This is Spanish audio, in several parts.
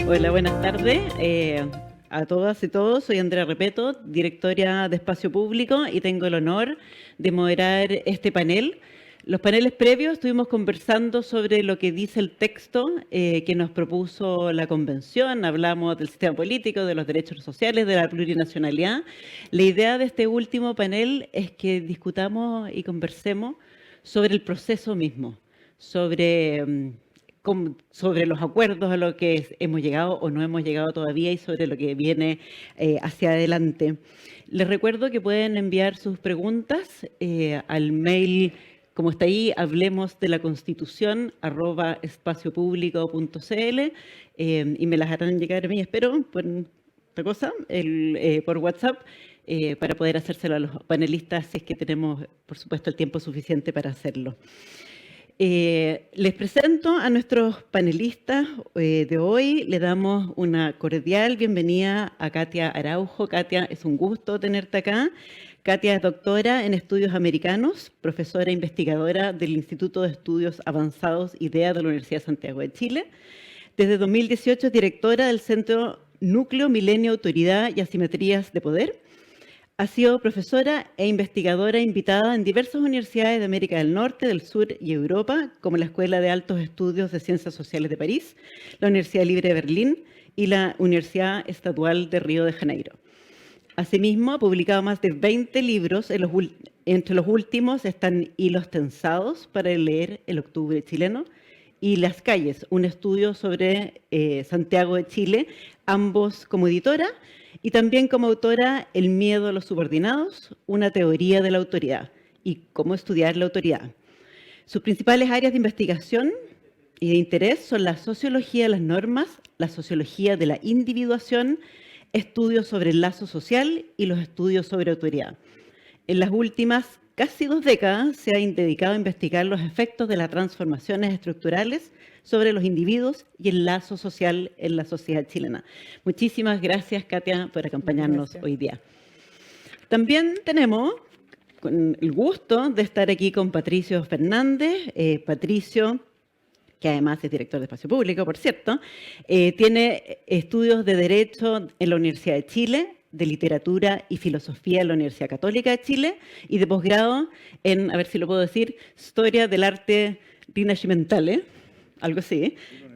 Hola, buenas tardes a todas y todos. Soy Andrea Repeto, directora de Espacio Público, y tengo el honor de moderar este panel. Los paneles previos estuvimos conversando sobre lo que dice el texto que nos propuso la Convención. Hablamos del sistema político, de los derechos sociales, de la plurinacionalidad. La idea de este último panel es que discutamos y conversemos sobre el proceso mismo, sobre los acuerdos a los que hemos llegado o no hemos llegado todavía y sobre lo que viene hacia adelante. Les recuerdo que pueden enviar sus preguntas al mail, como está ahí, hablemosdelaconstitución@espaciopublico.cl y me las harán llegar a mí, espero, por otra cosa, por WhatsApp, para poder hacérselo a los panelistas si es que tenemos, por supuesto, el tiempo suficiente para hacerlo. Les presento a nuestros panelistas de hoy. Le damos una cordial bienvenida a Katia Araujo. Katia, es un gusto tenerte acá. Katia es doctora en estudios americanos, profesora e investigadora del Instituto de Estudios Avanzados IDEA de la Universidad de Santiago de Chile. Desde 2018 es directora del Centro Núcleo Milenio, Autoridad y Asimetrías de Poder. Ha sido profesora e investigadora invitada en diversas universidades de América del Norte, del Sur y Europa, como la Escuela de Altos Estudios de Ciencias Sociales de París, la Universidad Libre de Berlín y la Universidad Estadual de Río de Janeiro. Asimismo, ha publicado más de 20 libros. Entre los últimos están Hilos tensados para leer el octubre chileno y Las calles, un estudio sobre Santiago de Chile, ambos como editora, y también como autora El miedo a los subordinados, una teoría de la autoridad y cómo estudiar la autoridad. Sus principales áreas de investigación y de interés son la sociología de las normas, la sociología de la individuación, estudios sobre el lazo social y los estudios sobre autoridad. En las últimas casi 2 décadas se ha dedicado a investigar los efectos de las transformaciones estructurales sobre los individuos y el lazo social en la sociedad chilena. Muchísimas gracias, Katia, por acompañarnos hoy día. También tenemos con el gusto de estar aquí con Patricio Fernández. Patricio, que además es director de Espacio Público, por cierto, tiene estudios de Derecho en la Universidad de Chile, de Literatura y Filosofía en la Universidad Católica de Chile y de posgrado en, a ver si lo puedo decir, Historia del Arte Rinascimentale, algo así.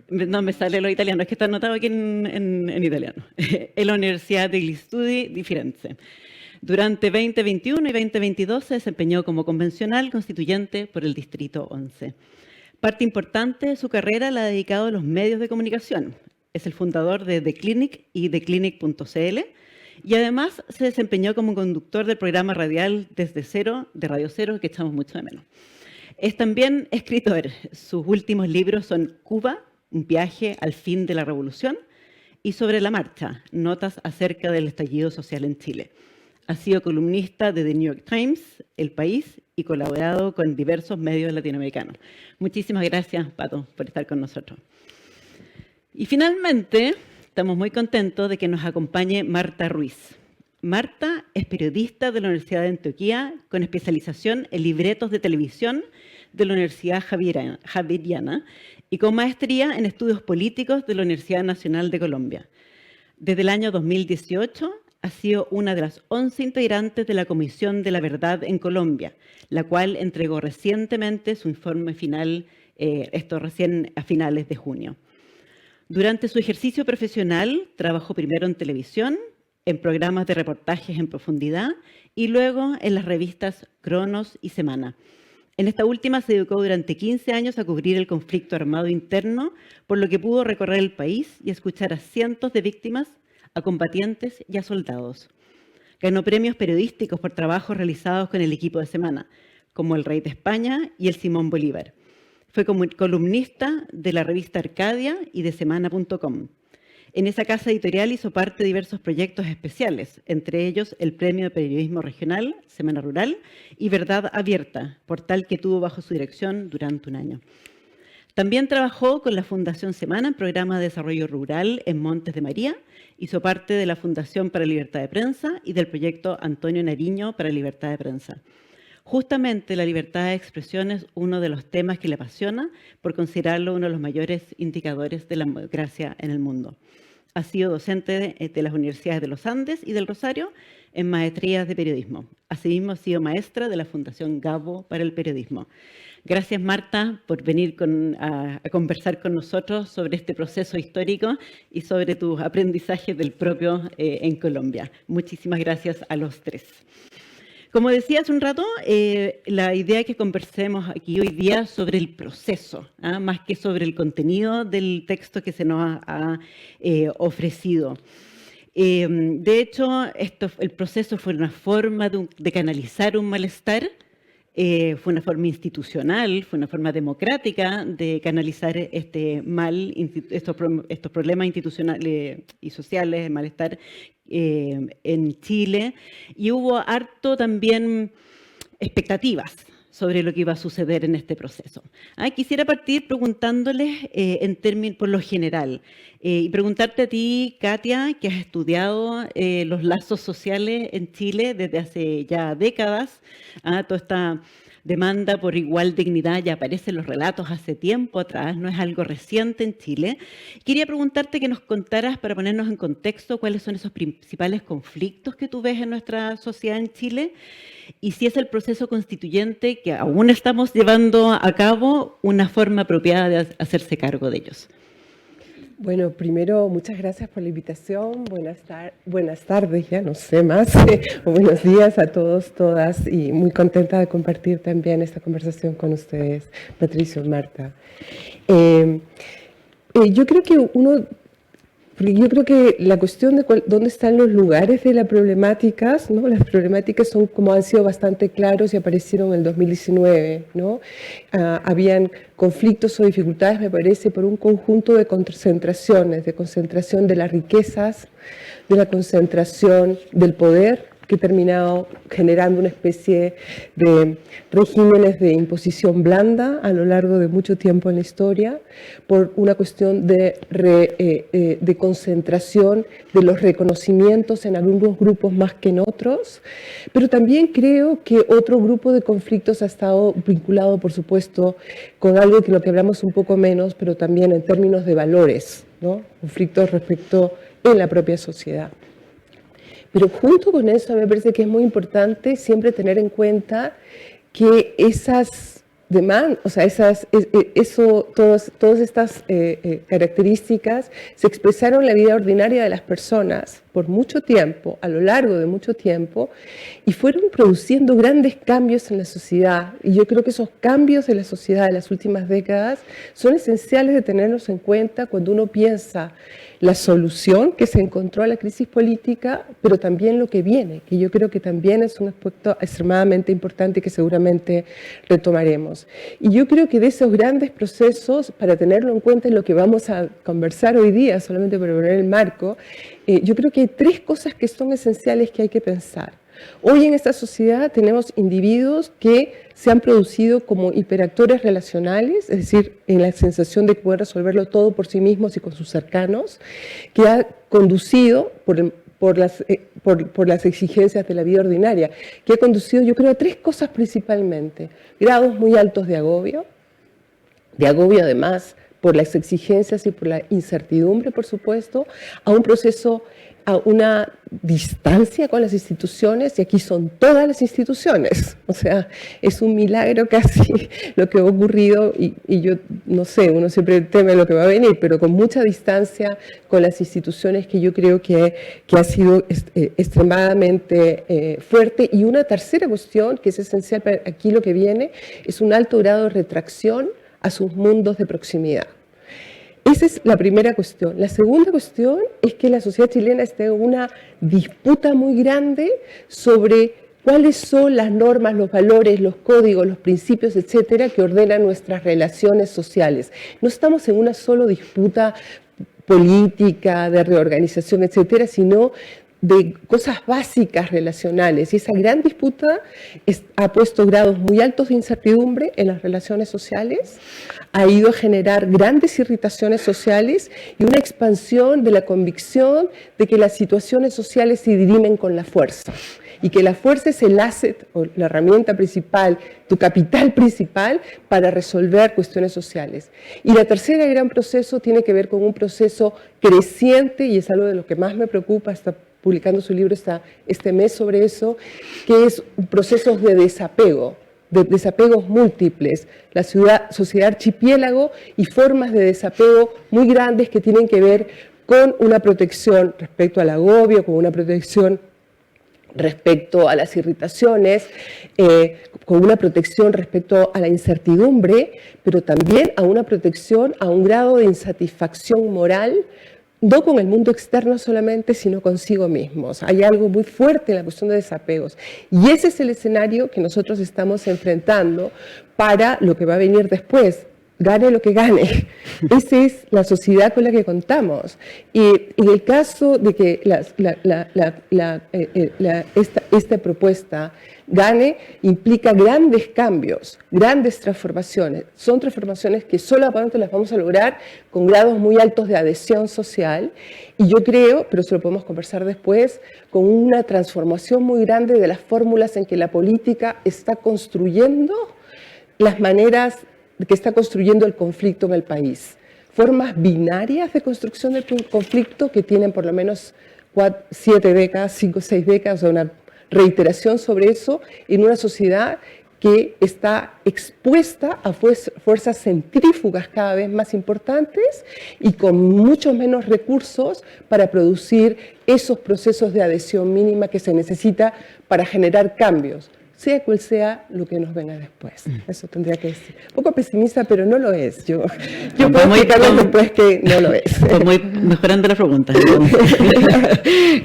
No me sale lo italiano, es que está anotado aquí en italiano, en la Universidad degli Studi di Firenze. Durante 2021 y 2022 se desempeñó como convencional constituyente por el Distrito 11. Parte importante de su carrera la ha dedicado a los medios de comunicación. Es el fundador de The Clinic y theclinic.cl y además se desempeñó como conductor del programa radial Desde Cero, de Radio Cero, que echamos mucho de menos. Es también escritor. Sus últimos libros son Cuba, un viaje al fin de la revolución, y Sobre la marcha, notas acerca del estallido social en Chile. Ha sido columnista de The New York Times, El País, y colaborado con diversos medios latinoamericanos. Muchísimas gracias, Pato, por estar con nosotros. Y finalmente, estamos muy contentos de que nos acompañe Marta Ruiz. Marta es periodista de la Universidad de Antioquia con especialización en libretos de televisión de la Universidad Javeriana y con maestría en estudios políticos de la Universidad Nacional de Colombia. Desde el año 2018 ha sido una de las 11 integrantes de la Comisión de la Verdad en Colombia, la cual entregó recientemente su informe final, recién a finales de junio. Durante su ejercicio profesional, trabajó primero en televisión, en programas de reportajes en profundidad y luego en las revistas Cronos y Semana. En esta última se dedicó durante 15 años a cubrir el conflicto armado interno, por lo que pudo recorrer el país y escuchar a cientos de víctimas, a combatientes y a soldados. Ganó premios periodísticos por trabajos realizados con el equipo de Semana, como El Rey de España y el Simón Bolívar. Fue columnista de la revista Arcadia y de Semana.com. En esa casa editorial hizo parte de diversos proyectos especiales, entre ellos el Premio de Periodismo Regional, Semana Rural, y Verdad Abierta, portal que tuvo bajo su dirección durante un año. También trabajó con la Fundación Semana en programas de desarrollo rural en Montes de María, hizo parte de la Fundación para la Libertad de Prensa y del proyecto Antonio Nariño para la Libertad de Prensa. Justamente la libertad de expresión es uno de los temas que le apasiona por considerarlo uno de los mayores indicadores de la democracia en el mundo. Ha sido docente de las universidades de los Andes y del Rosario en maestrías de periodismo. Asimismo, ha sido maestra de la Fundación Gabo para el Periodismo. Gracias, Marta, por venir a conversar con nosotros sobre este proceso histórico y sobre tus aprendizajes del propio en Colombia. Muchísimas gracias a los tres. Como decía hace un rato, la idea es que conversemos aquí hoy día sobre el proceso, más que sobre el contenido del texto que se nos ha ofrecido. De hecho, el proceso fue una forma de canalizar un malestar, fue una forma institucional, fue una forma democrática de canalizar este mal, estos problemas institucionales y sociales, de malestar en Chile, y hubo harto también expectativas sobre lo que iba a suceder en este proceso. Quisiera partir preguntándoles por lo general, y preguntarte a ti, Katia, que has estudiado los lazos sociales en Chile desde hace ya décadas, toda esta demanda por igual dignidad ya aparece en los relatos hace tiempo atrás, no es algo reciente en Chile. Quería preguntarte que nos contaras, para ponernos en contexto, cuáles son esos principales conflictos que tú ves en nuestra sociedad en Chile y si es el proceso constituyente que aún estamos llevando a cabo una forma apropiada de hacerse cargo de ellos. Bueno, primero, muchas gracias por la invitación. Buenas tardes, ya no sé más, o buenos días a todos, todas, y muy contenta de compartir también esta conversación con ustedes, Patricio y Marta. Yo creo que la cuestión de dónde están los lugares de las problemáticas, ¿no? Las problemáticas son, como han sido bastante claros y aparecieron en el 2019, ¿no? Habían conflictos o dificultades, me parece, por un conjunto de concentraciones, de concentración de las riquezas, de la concentración del poder, que ha terminado generando una especie de regímenes de imposición blanda a lo largo de mucho tiempo en la historia, por una cuestión de concentración de los reconocimientos en algunos grupos más que en otros, pero también creo que otro grupo de conflictos ha estado vinculado, por supuesto, con algo de lo que hablamos un poco menos, pero también en términos de valores, ¿no? Conflictos respecto en la propia sociedad. Pero junto con eso me parece que es muy importante siempre tener en cuenta que esas demandas, o sea, todas estas características se expresaron en la vida ordinaria de las personas por mucho tiempo, a lo largo de mucho tiempo, y fueron produciendo grandes cambios en la sociedad. Y yo creo que esos cambios en la sociedad de las últimas décadas son esenciales de tenerlos en cuenta cuando uno piensa la solución que se encontró a la crisis política, pero también lo que viene, que yo creo que también es un aspecto extremadamente importante que seguramente retomaremos. Y yo creo que de esos grandes procesos, para tenerlo en cuenta en lo que vamos a conversar hoy día, solamente para poner el marco, yo creo que hay tres cosas que son esenciales que hay que pensar. Hoy en esta sociedad tenemos individuos que se han producido como hiperactores relacionales, es decir, en la sensación de poder resolverlo todo por sí mismos y con sus cercanos, que ha conducido por las exigencias de la vida ordinaria, que ha conducido, yo creo, a tres cosas principalmente: grados muy altos de agobio además por las exigencias y por la incertidumbre, por supuesto, a un proceso, a una distancia con las instituciones, y aquí son todas las instituciones, o sea, es un milagro casi lo que ha ocurrido, y yo no sé, uno siempre teme lo que va a venir, pero con mucha distancia con las instituciones, que yo creo que ha sido extremadamente fuerte. Y una tercera cuestión que es esencial para aquí lo que viene, es un alto grado de retracción a sus mundos de proximidad. Esa es la primera cuestión. La segunda cuestión es que la sociedad chilena está en una disputa muy grande sobre cuáles son las normas, los valores, los códigos, los principios, etcétera, que ordenan nuestras relaciones sociales. No estamos en una sola disputa política, de reorganización, etcétera, sino de cosas básicas relacionales. Y esa gran disputa ha puesto grados muy altos de incertidumbre en las relaciones sociales, ha ido a generar grandes irritaciones sociales y una expansión de la convicción de que las situaciones sociales se dirimen con la fuerza. y que la fuerza es el asset o la herramienta principal, tu capital principal para resolver cuestiones sociales. Y la tercera gran proceso tiene que ver con un proceso creciente, y es algo de lo que más me preocupa, está publicando su libro este mes sobre eso, que es procesos de desapegos múltiples, la sociedad archipiélago y formas de desapego muy grandes que tienen que ver con una protección respecto al agobio, con una protección respecto a las irritaciones, con una protección respecto a la incertidumbre, pero también a una protección a un grado de insatisfacción moral, no con el mundo externo solamente, sino consigo mismos. Hay algo muy fuerte en la cuestión de desapegos. Y ese es el escenario que nosotros estamos enfrentando para lo que va a venir después. Gane lo que gane. Esa es la sociedad con la que contamos. Y en el caso de que esta propuesta gane, implica grandes cambios, grandes transformaciones. Son transformaciones que solamente las vamos a lograr con grados muy altos de adhesión social. Y yo creo, pero eso lo podemos conversar después, con una transformación muy grande de las fórmulas en que la política está construyendo las maneras que está construyendo el conflicto en el país. Formas binarias de construcción del conflicto que tienen por lo menos 7 décadas, 5 o 6 décadas, o sea, una reiteración sobre eso en una sociedad que está expuesta a fuerzas centrífugas cada vez más importantes y con muchos menos recursos para producir esos procesos de adhesión mínima que se necesita para generar cambios, sea cual sea lo que nos venga después. Eso tendría que decir. Un poco pesimista, pero no lo es. Yo puedo explicarles después que no lo es. Muy mejorando la pregunta.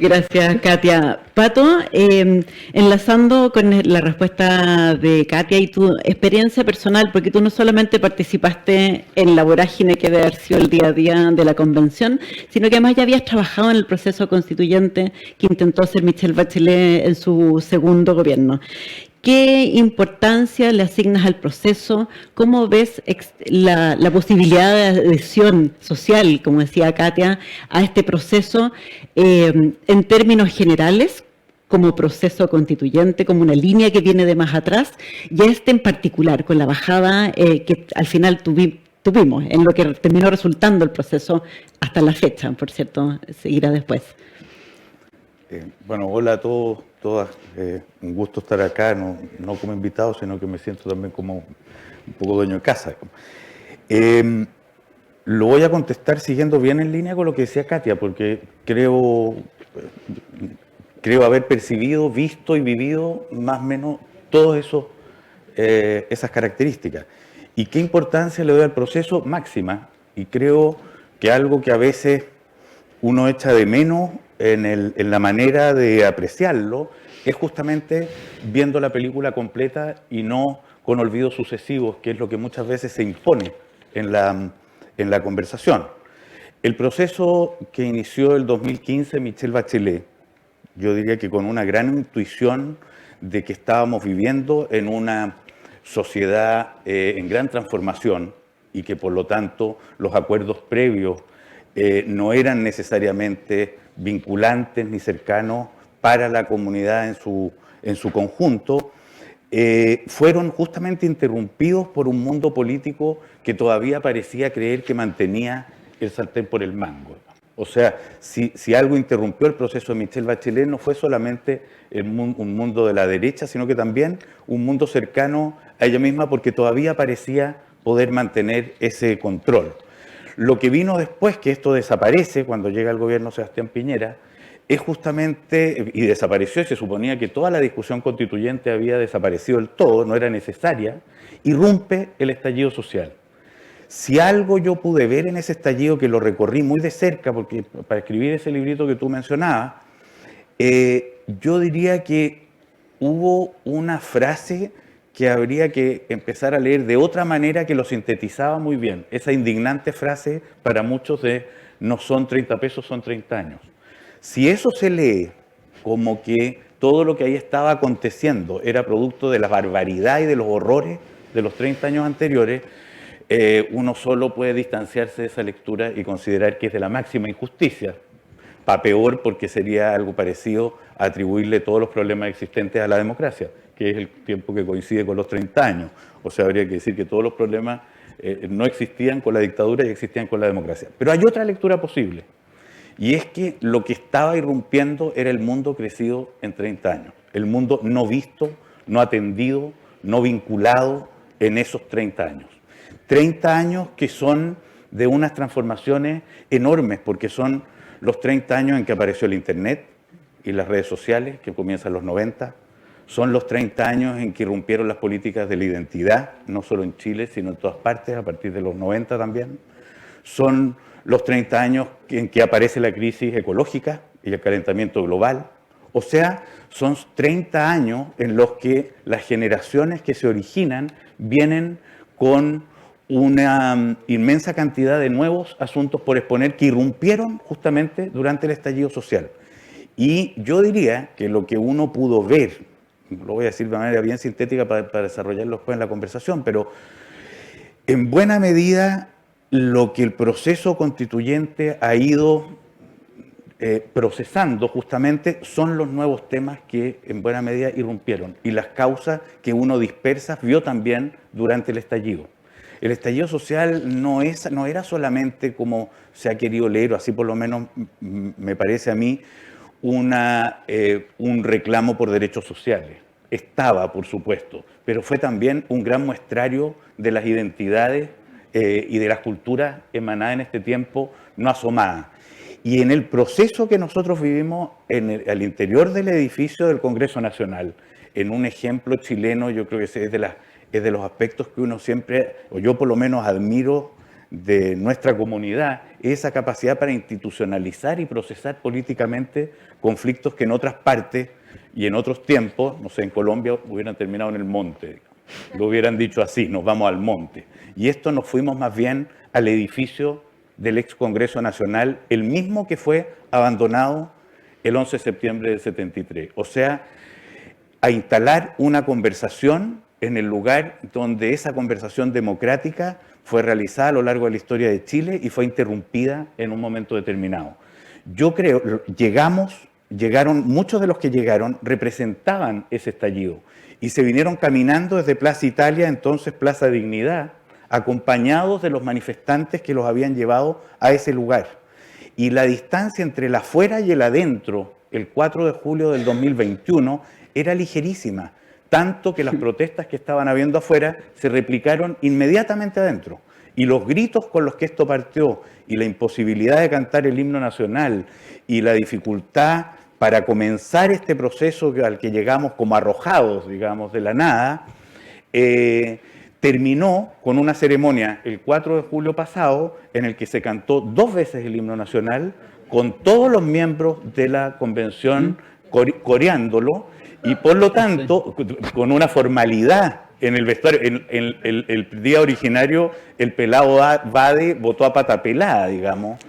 Gracias, Katia. Pato, enlazando con la respuesta de Katia y tu experiencia personal, porque tú no solamente participaste en la vorágine que debe haber sido el día a día de la convención, sino que además ya habías trabajado en el proceso constituyente que intentó hacer Michelle Bachelet en su segundo gobierno. ¿Qué importancia le asignas al proceso? ¿Cómo ves la posibilidad de adhesión social, como decía Katia, a este proceso en términos generales, como proceso constituyente, como una línea que viene de más atrás, y este en particular, con la bajada que al final tuvimos, en lo que terminó resultando el proceso hasta la fecha, por cierto, seguirá después? Bueno, hola a todos, todas. Un gusto estar acá, no como invitado, sino que me siento también como un poco dueño de casa. Lo voy a contestar siguiendo bien en línea con lo que decía Katia, porque creo haber percibido, visto y vivido más o menos todas esas características. ¿Y qué importancia le doy al proceso? Máxima. Y creo que algo que a veces uno echa de menos en la manera de apreciarlo es justamente viendo la película completa y no con olvidos sucesivos, que es lo que muchas veces se impone en la conversación. El proceso que inició el 2015 Michelle Bachelet, yo diría que con una gran intuición de que estábamos viviendo en una sociedad en gran transformación y que por lo tanto los acuerdos previos no eran necesariamente vinculantes ni cercanos para la comunidad en su conjunto, fueron justamente interrumpidos por un mundo político que todavía parecía creer que mantenía el sartén por el mango. O sea, si algo interrumpió el proceso de Michelle Bachelet, no fue solamente un mundo de la derecha, sino que también un mundo cercano a ella misma, porque todavía parecía poder mantener ese control. Lo que vino después, que esto desaparece cuando llega el gobierno Sebastián Piñera, es justamente, y desapareció, y se suponía que toda la discusión constituyente había desaparecido del todo, no era necesaria, irrumpe el estallido social. Si algo yo pude ver en ese estallido, que lo recorrí muy de cerca, porque para escribir ese librito que tú mencionabas, yo diría que hubo una frase que habría que empezar a leer de otra manera que lo sintetizaba muy bien. Esa indignante frase para muchos de no son 30 pesos, son 30 años. Si eso se lee como que todo lo que ahí estaba aconteciendo era producto de la barbaridad y de los horrores de los 30 años anteriores, uno solo puede distanciarse de esa lectura y considerar que es de la máxima injusticia. para peor, porque sería algo parecido a atribuirle todos los problemas existentes a la democracia, que es el tiempo que coincide con los 30 años. O sea, habría que decir que todos los problemas no existían con la dictadura y existían con la democracia. Pero hay otra lectura posible, y es que lo que estaba irrumpiendo era el mundo crecido en 30 años, el mundo no visto, no atendido, no vinculado en esos 30 años. 30 años que son de unas transformaciones enormes, porque son los 30 años en que apareció el Internet y las redes sociales, que comienzan los 90, son los 30 años en que irrumpieron las políticas de la identidad, no solo en Chile, sino en todas partes, a partir de los 90 también. Son los 30 años en que aparece la crisis ecológica y el calentamiento global. O sea, son 30 años en los que las generaciones que se originan vienen con una inmensa cantidad de nuevos asuntos por exponer que irrumpieron justamente durante el estallido social. Y yo diría que lo que uno pudo ver, lo voy a decir de manera bien sintética para desarrollarlo después en la conversación, pero en buena medida lo que el proceso constituyente ha ido procesando justamente son los nuevos temas que en buena medida irrumpieron y las causas que uno dispersa vio también durante el estallido. El estallido social no era solamente, como se ha querido leer, o así por lo menos me parece a mí, un reclamo por derechos sociales. Estaba, por supuesto, pero fue también un gran muestrario de las identidades y de las culturas emanadas en este tiempo no asomadas. Y en el proceso que nosotros vivimos al interior del edificio del Congreso Nacional, en un ejemplo chileno, yo creo que es de los aspectos que uno siempre, o yo por lo menos admiro de nuestra comunidad, esa capacidad para institucionalizar y procesar políticamente conflictos que en otras partes y en otros tiempos, no sé, en Colombia hubieran terminado en el monte, lo hubieran dicho así, nos vamos al monte. Y esto nos fuimos más bien al edificio del ex Congreso Nacional, el mismo que fue abandonado el 11 de septiembre del 73. O sea, a instalar una conversación en el lugar donde esa conversación democrática fue realizada a lo largo de la historia de Chile y fue interrumpida en un momento determinado. Yo creo, muchos de los que llegaron representaban ese estallido y se vinieron caminando desde Plaza Italia, entonces Plaza Dignidad, acompañados de los manifestantes que los habían llevado a ese lugar. Y la distancia entre el afuera y el adentro, el 4 de julio del 2021, era ligerísima, tanto que las protestas que estaban habiendo afuera se replicaron inmediatamente adentro. Y los gritos con los que esto partió, y la imposibilidad de cantar el himno nacional, y la dificultad para comenzar este proceso al que llegamos como arrojados, digamos, de la nada, terminó con una ceremonia el 4 de julio pasado en el que se cantó 2 veces el himno nacional con todos los miembros de la convención coreándolo y por lo tanto con una formalidad en el vestuario. El día originario el pelado Bade votó a pata pelada, digamos,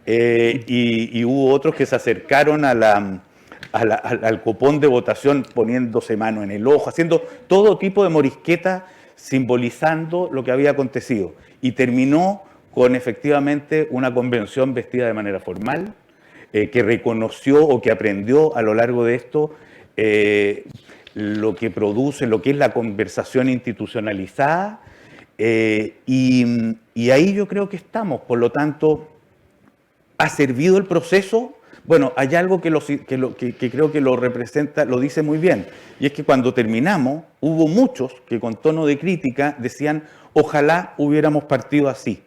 y hubo otros que se acercaron al copón de votación poniéndose mano en el ojo, haciendo todo tipo de morisqueta simbolizando lo que había acontecido. Y terminó con efectivamente una convención vestida de manera formal, que reconoció o que aprendió a lo largo de esto lo que produce, lo que es la conversación institucionalizada, y ahí yo creo que estamos. Por lo tanto, ¿ha servido el proceso? Bueno, hay algo que creo que lo representa, lo dice muy bien, y es que cuando terminamos hubo muchos que con tono de crítica decían ojalá hubiéramos partido así.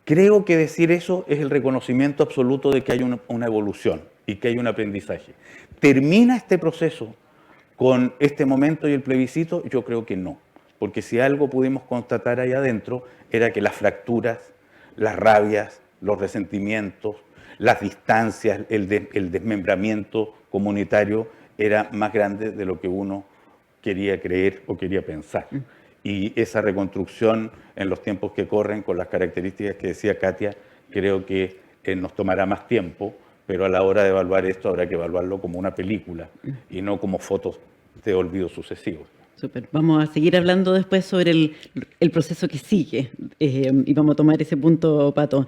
Creo que decir eso es el reconocimiento absoluto de que hay una evolución y que hay un aprendizaje. ¿Termina este proceso con este momento y el plebiscito? Yo creo que no, porque si algo pudimos constatar ahí adentro era que las fracturas, las rabias, los resentimientos, las distancias, el desmembramiento comunitario era más grande de lo que uno quería creer o quería pensar. Y esa reconstrucción en los tiempos que corren, con las características que decía Katia, creo que nos tomará más tiempo, pero a la hora de evaluar esto habrá que evaluarlo como una película y no como fotos de olvido sucesivos. Súper. Vamos a seguir hablando después sobre el proceso que sigue y vamos a tomar ese punto, Pato.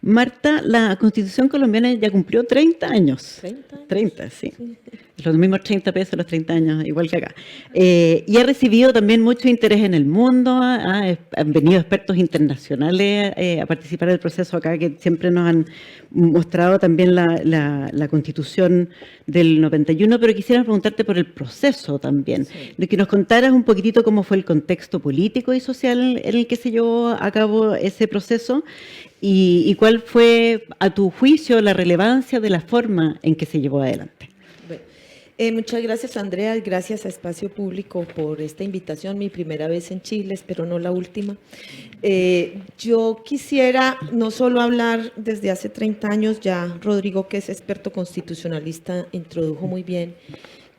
Marta, la Constitución colombiana ya cumplió 30 años. 30 años. 30, sí. Los mismos 30 pesos a los 30 años, igual que acá. Y ha recibido también mucho interés en el mundo. Han venido expertos internacionales a participar del proceso acá, que siempre nos han mostrado también la Constitución del 91, pero quisiera preguntarte por el proceso también. Sí. De que nos contaras un poquitito cómo fue el contexto político y social en el que se llevó a cabo ese proceso y cuál fue, a tu juicio, la relevancia de la forma en que se llevó adelante. Bueno, muchas gracias, Andrea, gracias a Espacio Público por esta invitación, mi primera vez en Chile, espero no la última. Yo quisiera no solo hablar desde hace 30 años, ya Rodrigo, que es experto constitucionalista, introdujo muy bien,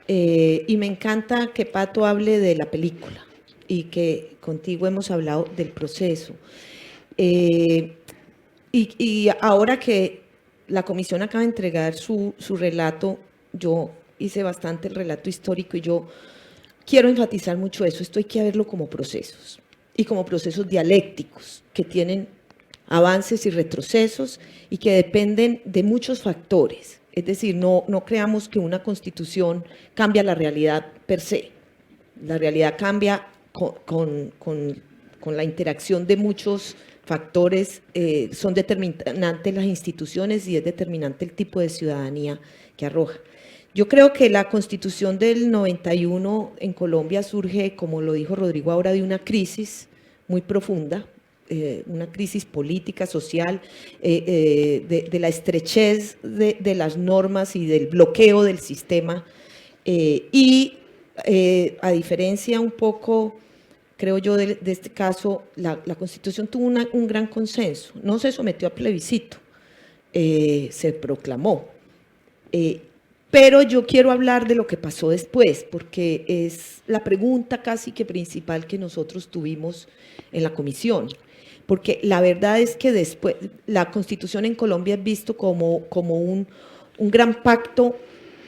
y me encanta que Pato hable de la película y que contigo hemos hablado del proceso. Y ahora que la comisión acaba de entregar su relato, yo hice bastante el relato histórico y yo quiero enfatizar mucho eso. Esto hay que verlo como procesos y como procesos dialécticos que tienen avances y retrocesos y que dependen de muchos factores. Es decir, no creamos que una constitución cambia la realidad per se. La realidad cambia con la interacción de muchos factores, son determinantes las instituciones y es determinante el tipo de ciudadanía que arroja. Yo creo que la Constitución del 91 en Colombia surge, como lo dijo Rodrigo ahora, de una crisis muy profunda, una crisis política, social, de la estrechez de las normas y del bloqueo del sistema. A diferencia un poco, creo yo, de este caso, la Constitución tuvo un gran consenso, no se sometió a plebiscito, se proclamó. Pero yo quiero hablar de lo que pasó después, porque es la pregunta casi que principal que nosotros tuvimos en la comisión. Porque la verdad es que después, la Constitución en Colombia es visto como un gran pacto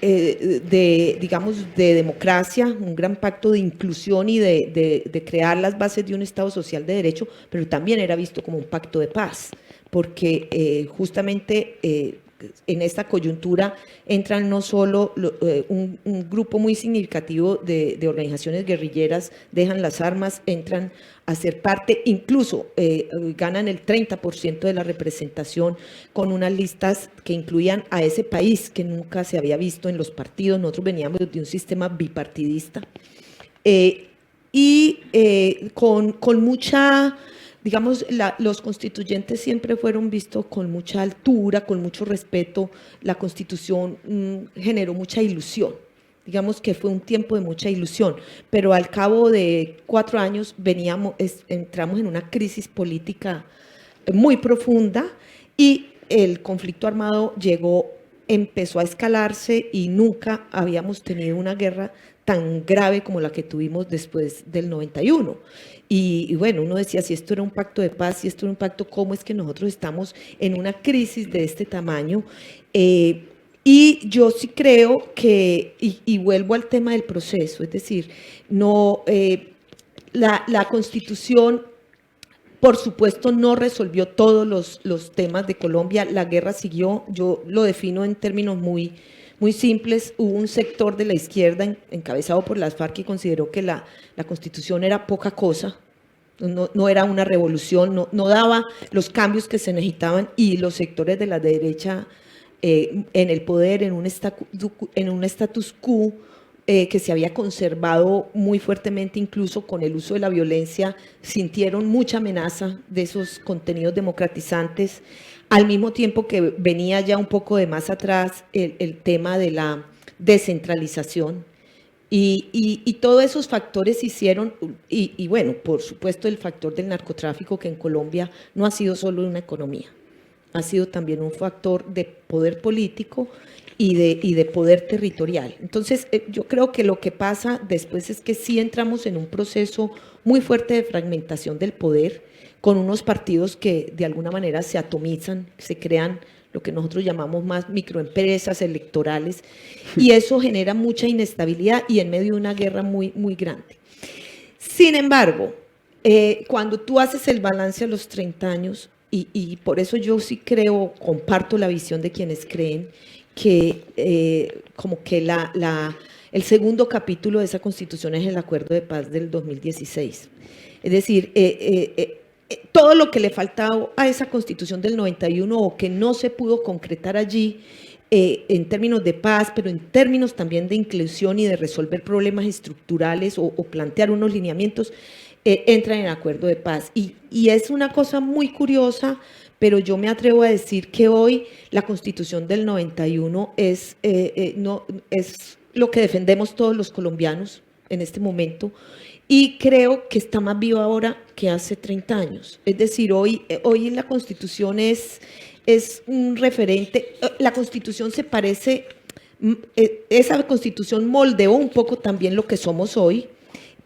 digamos, de democracia, un gran pacto de inclusión y de crear las bases de un Estado social de derecho, pero también era visto como un pacto de paz, porque justamente en esta coyuntura entran no solo un grupo muy significativo de organizaciones guerrilleras, dejan las armas, entran a ser parte, incluso ganan el 30% de la representación con unas listas que incluían a ese país que nunca se había visto en los partidos. Nosotros veníamos de un sistema bipartidista con mucha, digamos, los constituyentes siempre fueron vistos con mucha altura, con mucho respeto. La Constitución generó mucha ilusión. Digamos que fue un tiempo de mucha ilusión, pero al cabo de 4 años entramos en una crisis política muy profunda y el conflicto armado empezó a escalarse y nunca habíamos tenido una guerra tan grave como la que tuvimos después del 91. Y bueno, uno decía, si esto era un pacto de paz, si esto era un pacto, ¿cómo es que nosotros estamos en una crisis de este tamaño? Y yo sí creo que, y vuelvo al tema del proceso, es decir, la Constitución, por supuesto, no resolvió todos los temas de Colombia, la guerra siguió, yo lo defino en términos muy simples. Hubo un sector de la izquierda encabezado por las FARC que consideró que la Constitución era poca cosa, no era una revolución, no daba los cambios que se necesitaban, y los sectores de la derecha en el poder, en un status quo que se había conservado muy fuertemente, incluso con el uso de la violencia, sintieron mucha amenaza de esos contenidos democratizantes, al mismo tiempo que venía ya un poco de más atrás el tema de la descentralización. Y todos esos factores hicieron, y bueno, por supuesto el factor del narcotráfico, que en Colombia no ha sido solo una economía, ha sido también un factor de poder político y de poder territorial. Entonces, yo creo que lo que pasa después es que sí entramos en un proceso muy fuerte de fragmentación del poder, con unos partidos que de alguna manera se atomizan, se crean lo que nosotros llamamos más microempresas electorales, y eso genera mucha inestabilidad y en medio de una guerra muy, muy grande. Sin embargo, cuando tú haces el balance a los 30 años, y por eso yo sí creo, comparto la visión de quienes creen que como que el segundo capítulo de esa Constitución es el Acuerdo de Paz del 2016. Es decir, todo lo que le faltaba a esa Constitución del 91 o que no se pudo concretar allí en términos de paz, pero en términos también de inclusión y de resolver problemas estructurales o plantear unos lineamientos, entra en el Acuerdo de Paz. Y es una cosa muy curiosa, pero yo me atrevo a decir que hoy la Constitución del 91 es lo que defendemos todos los colombianos en este momento, y creo que está más viva ahora que hace 30 años. Es decir, hoy la Constitución es un referente. La Constitución se parece, esa Constitución moldeó un poco también lo que somos hoy,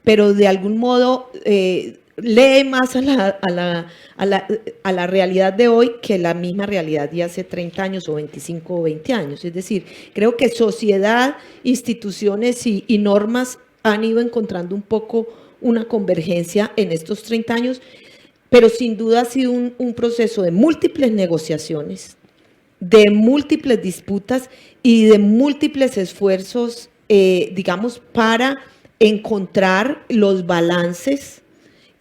pero de algún modo lee más a la realidad de hoy que la misma realidad de hace 30 años o 25 o 20 años. Es decir, creo que sociedad, instituciones y normas han ido encontrando un poco una convergencia en estos 30 años, pero sin duda ha sido un proceso de múltiples negociaciones, de múltiples disputas y de múltiples esfuerzos, digamos, para encontrar los balances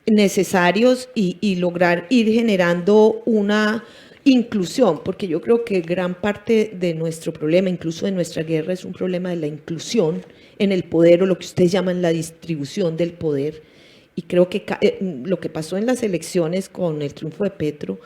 necesarios y lograr ir generando una inclusión, porque yo creo que gran parte de nuestro problema, incluso de nuestra guerra, es un problema de la inclusión en el poder, o lo que ustedes llaman la distribución del poder. Y creo que lo que pasó en las elecciones con el triunfo de Petro,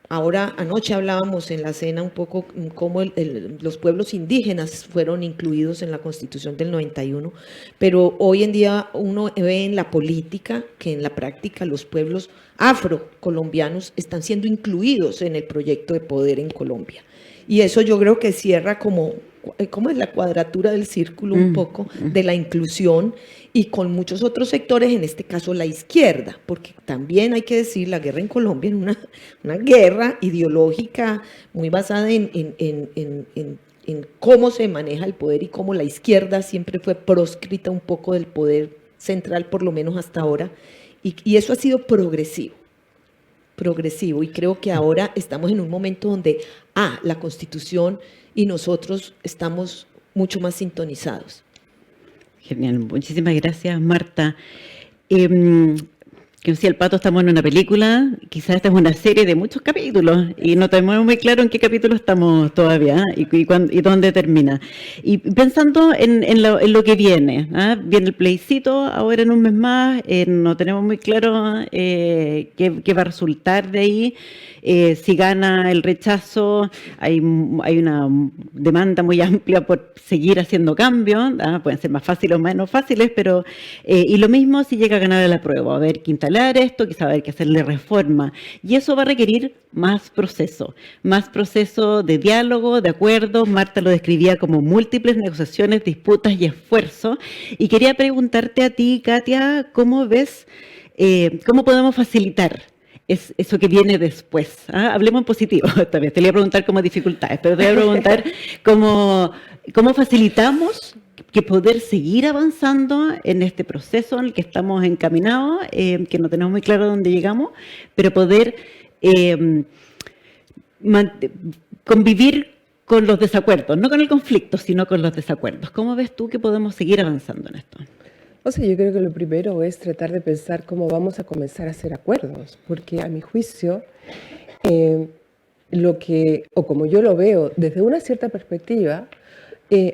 ahora anoche hablábamos en la cena un poco cómo los pueblos indígenas fueron incluidos en la Constitución del 91, pero hoy en día uno ve en la política que en la práctica los pueblos afrocolombianos están siendo incluidos en el proyecto de poder en Colombia. Y eso yo creo que cierra como es la cuadratura del círculo un poco de la inclusión, y con muchos otros sectores, en este caso la izquierda, porque también hay que decir, la guerra en Colombia es una guerra ideológica muy basada en cómo se maneja el poder y cómo la izquierda siempre fue proscrita un poco del poder central, por lo menos hasta ahora, y eso ha sido progresivo, y creo que ahora estamos en un momento donde la Constitución y nosotros estamos mucho más sintonizados. Genial, muchísimas gracias, Marta. Que decía el Pato, estamos en una película, quizás esta es una serie de muchos capítulos y no tenemos muy claro en qué capítulo estamos todavía y dónde termina. Y pensando en lo que viene, viene el plebiscito ahora en un mes más, no tenemos muy claro qué va a resultar de ahí. Si gana el rechazo, hay una demanda muy amplia por seguir haciendo cambios, pueden ser más fáciles o menos fáciles, pero y lo mismo si llega a ganar el apruebo, a ver que instalar esto, quizá haber que hacerle reforma, y eso va a requerir más proceso de diálogo, de acuerdo. Marta lo describía como múltiples negociaciones, disputas y esfuerzos, y quería preguntarte a ti, Katia, ¿cómo ves, cómo podemos facilitar eso que viene después? Hablemos en positivo, también te voy a preguntar como dificultades, pero te voy a preguntar cómo facilitamos que poder seguir avanzando en este proceso en el que estamos encaminados, que no tenemos muy claro dónde llegamos, pero poder convivir con los desacuerdos, no con el conflicto, sino con los desacuerdos. ¿Cómo ves tú que podemos seguir avanzando en esto? O sea, yo creo que lo primero es tratar de pensar cómo vamos a comenzar a hacer acuerdos, porque a mi juicio, como yo lo veo desde una cierta perspectiva,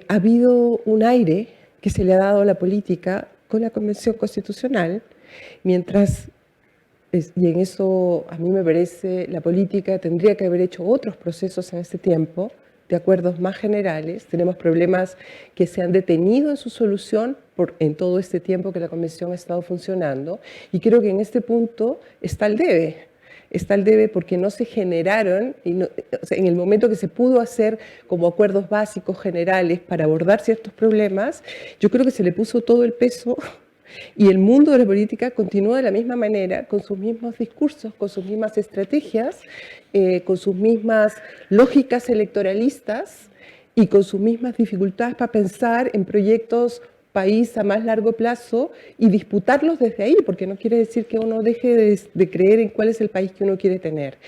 ha habido un aire que se le ha dado a la política con la Convención Constitucional, mientras, y en eso a mí me parece, la política tendría que haber hecho otros procesos en este tiempo, de acuerdos más generales. Tenemos problemas que se han detenido en su solución en todo este tiempo que la Convención ha estado funcionando, y creo que en este punto está el debe. Está el debe porque no se generaron, en el momento que se pudo hacer como acuerdos básicos generales para abordar ciertos problemas, yo creo que se le puso todo el peso, y el mundo de la política continúa de la misma manera, con sus mismos discursos, con sus mismas estrategias, con sus mismas lógicas electoralistas y con sus mismas dificultades para pensar en proyectos país a más largo plazo y disputarlos desde ahí, porque no quiere decir que uno deje de creer en cuál es el país que uno quiere tener.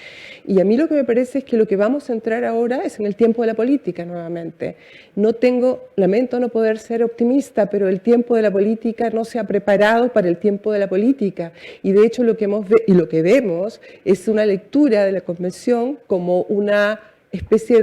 Y a mí lo que me parece es que lo que vamos a entrar ahora es en el tiempo de la política nuevamente. Lamento no poder ser optimista, pero el tiempo de la política no se ha preparado para el tiempo de la política. Y de hecho lo que vemos es una lectura de la Convención como una especie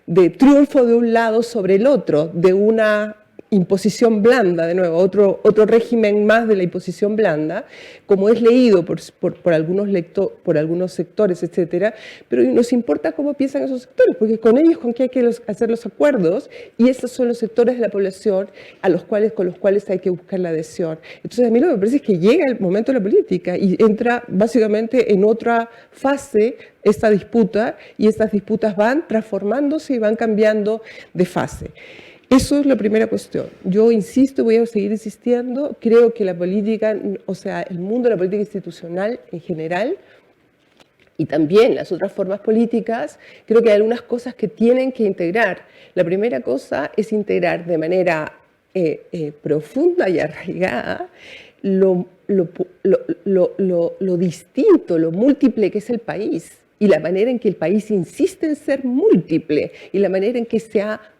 de triunfo de un lado sobre el otro, de una imposición blanda, de nuevo, otro régimen más de la imposición blanda, como es leído por algunos sectores, etcétera, pero nos importa cómo piensan esos sectores, porque con ellos con qué hay que hacer los acuerdos, y esos son los sectores de la población con los cuales hay que buscar la adhesión. Entonces a mí lo que me parece es que llega el momento de la política y entra básicamente en otra fase esta disputa, y estas disputas van transformándose y van cambiando de fase. Eso es la primera cuestión. Yo insisto y voy a seguir insistiendo, creo que la política, o sea, el mundo de la política institucional en general, y también las otras formas políticas, creo que hay algunas cosas que tienen que integrar. La primera cosa es integrar de manera profunda y arraigada lo distinto, lo múltiple que es el país, y la manera en que el país insiste en ser múltiple, y la manera en que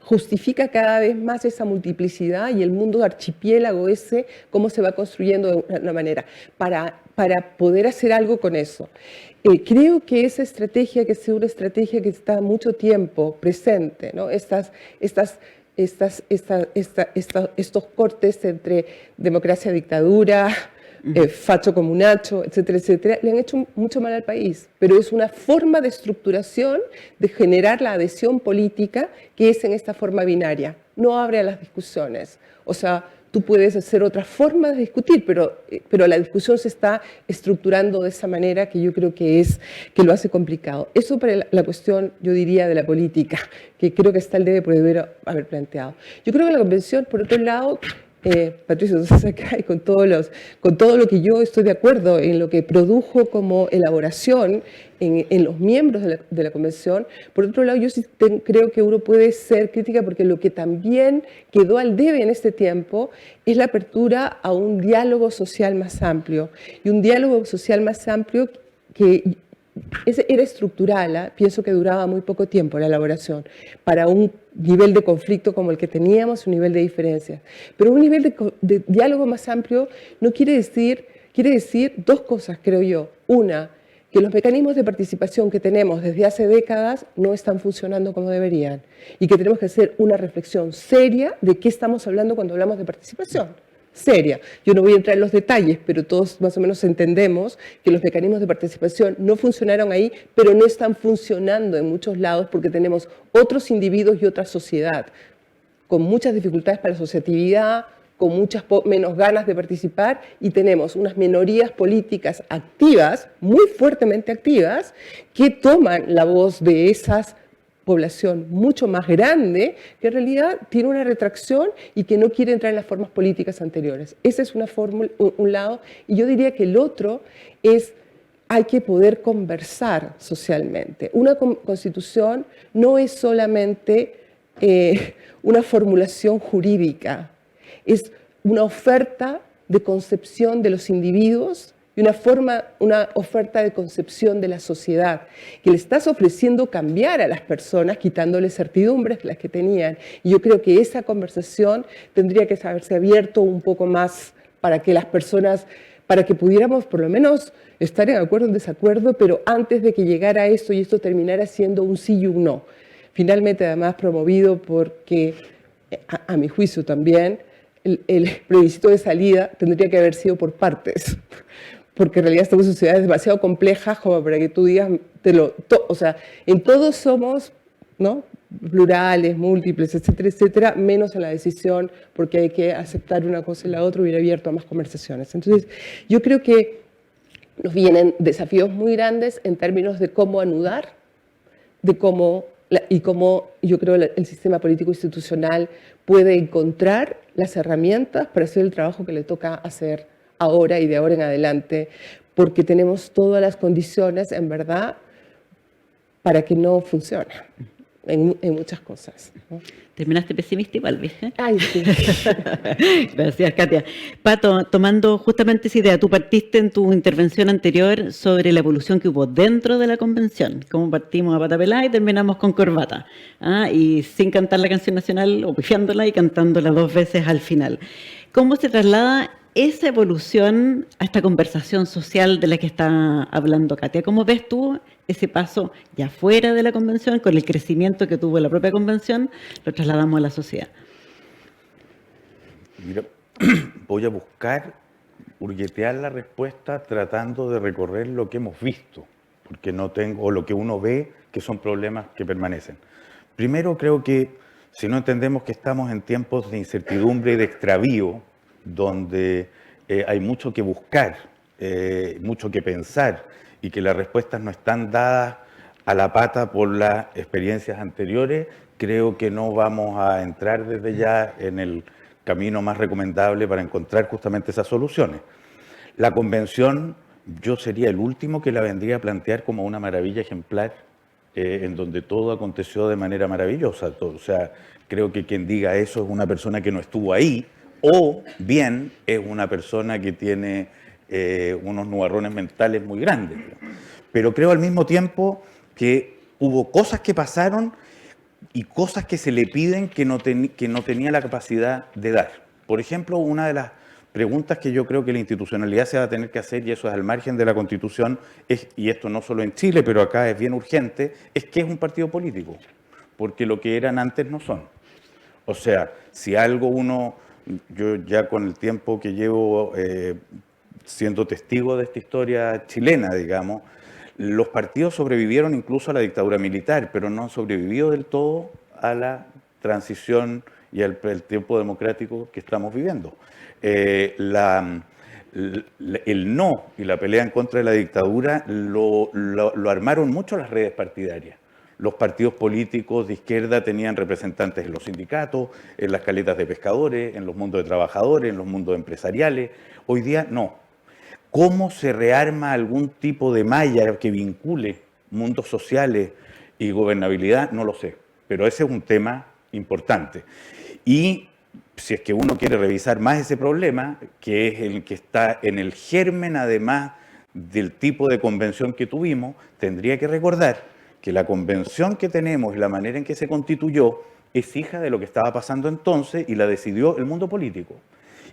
justifica cada vez más esa multiplicidad, y el mundo archipiélago ese, cómo se va construyendo de una manera, para poder hacer algo con eso. Creo que esa estrategia, que es una estrategia que está mucho tiempo presente, ¿no? Estos cortes entre democracia, dictadura, facho comunacho, etcétera, etcétera, le han hecho mucho mal al país, pero es una forma de estructuración de generar la adhesión política que es en esta forma binaria. No abre a las discusiones. O sea, tú puedes hacer otras formas de discutir, pero la discusión se está estructurando de esa manera que yo creo que lo hace complicado. Eso para la cuestión, yo diría, de la política, que creo que está el debe por deber haber planteado. Yo creo que la convención, por otro lado, Patricio, entonces acá, y con todo lo que yo estoy de acuerdo en lo que produjo como elaboración en los miembros de la convención, por otro lado yo sí creo que uno puede ser crítica, porque lo que también quedó al debe en este tiempo es la apertura a un diálogo social más amplio, y un diálogo social más amplio que era estructural, pienso que duraba muy poco tiempo la elaboración, para un nivel de conflicto como el que teníamos, un nivel de diferencia. Pero un nivel de diálogo más amplio no quiere decir dos cosas, creo yo. Una, que los mecanismos de participación que tenemos desde hace décadas no están funcionando como deberían, y que tenemos que hacer una reflexión seria de qué estamos hablando cuando hablamos de participación. Seria. Yo no voy a entrar en los detalles, pero todos más o menos entendemos que los mecanismos de participación no funcionaron ahí, pero no están funcionando en muchos lados porque tenemos otros individuos y otra sociedad con muchas dificultades para la asociatividad, con muchas menos ganas de participar, y tenemos unas minorías políticas activas, muy fuertemente activas, que toman la voz de esas población mucho más grande, que en realidad tiene una retracción y que no quiere entrar en las formas políticas anteriores. Ese es un lado, y yo diría que el otro es: hay que poder conversar socialmente. Una constitución no es solamente una formulación jurídica, es una oferta de concepción de los individuos y una oferta de concepción de la sociedad, que le estás ofreciendo cambiar a las personas, quitándoles certidumbres las que tenían. Y yo creo que esa conversación tendría que haberse abierto un poco más para que las personas, para que pudiéramos por lo menos estar en acuerdo o en desacuerdo, pero antes de que llegara esto y esto terminara siendo un sí y un no. Finalmente, además, promovido porque, a mi juicio también, el plebiscito de salida tendría que haber sido por partes, porque en realidad estamos en sociedades demasiado complejas como para que tú digas, o sea, en todos somos, ¿no?, plurales, múltiples, etcétera, etcétera, menos en la decisión, porque hay que aceptar una cosa y la otra, hubiera abierto a más conversaciones. Entonces, yo creo que nos vienen desafíos muy grandes en términos de cómo anudar, de cómo yo creo el sistema político institucional puede encontrar las herramientas para hacer el trabajo que le toca hacer ahora y de ahora en adelante, porque tenemos todas las condiciones, en verdad, para que no funcione. en muchas cosas, ¿no? Terminaste pesimista igual, ¿viste? Ay, sí. Gracias, Katia. Pato, tomando justamente esa idea, tú partiste en tu intervención anterior sobre la evolución que hubo dentro de la convención, cómo partimos a pata pelada y terminamos con corbata, y sin cantar la canción nacional, o pifiándola y cantándola 2 veces al final. ¿Cómo se traslada esa evolución a esta conversación social de la que está hablando Katia? ¿Cómo ves tú ese paso ya fuera de la convención, con el crecimiento que tuvo la propia convención, lo trasladamos a la sociedad? Mira, voy a buscar hurguetear la respuesta tratando de recorrer lo que hemos visto, porque no tengo, o lo que uno ve, que son problemas que permanecen. Primero, creo que si no entendemos que estamos en tiempos de incertidumbre y de extravío, donde hay mucho que buscar, mucho que pensar, y que las respuestas no están dadas a la pata por las experiencias anteriores, creo que no vamos a entrar desde ya en el camino más recomendable para encontrar justamente esas soluciones. La convención, yo sería el último que la vendría a plantear como una maravilla ejemplar, en donde todo aconteció de manera maravillosa. O sea, creo que quien diga eso es una persona que no estuvo ahí, o bien es una persona que tiene unos nubarrones mentales muy grandes. Pero creo al mismo tiempo que hubo cosas que pasaron y cosas que se le piden que no tenía la capacidad de dar. Por ejemplo, una de las preguntas que yo creo que la institucionalidad se va a tener que hacer, y eso es al margen de la Constitución, y esto no solo en Chile, pero acá es bien urgente, es qué es un partido político, porque lo que eran antes no son. O sea, si algo yo ya con el tiempo que llevo siendo testigo de esta historia chilena, digamos, los partidos sobrevivieron incluso a la dictadura militar, pero no han sobrevivido del todo a la transición y al tiempo democrático que estamos viviendo. El no y la pelea en contra de la dictadura lo armaron mucho las redes partidarias. Los partidos políticos de izquierda tenían representantes en los sindicatos, en las caletas de pescadores, en los mundos de trabajadores, en los mundos empresariales. Hoy día no. ¿Cómo se rearma algún tipo de malla que vincule mundos sociales y gobernabilidad? No lo sé, pero ese es un tema importante. Y si es que uno quiere revisar más ese problema, que es el que está en el germen además del tipo de convención que tuvimos, tendría que recordar que la convención que tenemos y la manera en que se constituyó es hija de lo que estaba pasando entonces y la decidió el mundo político.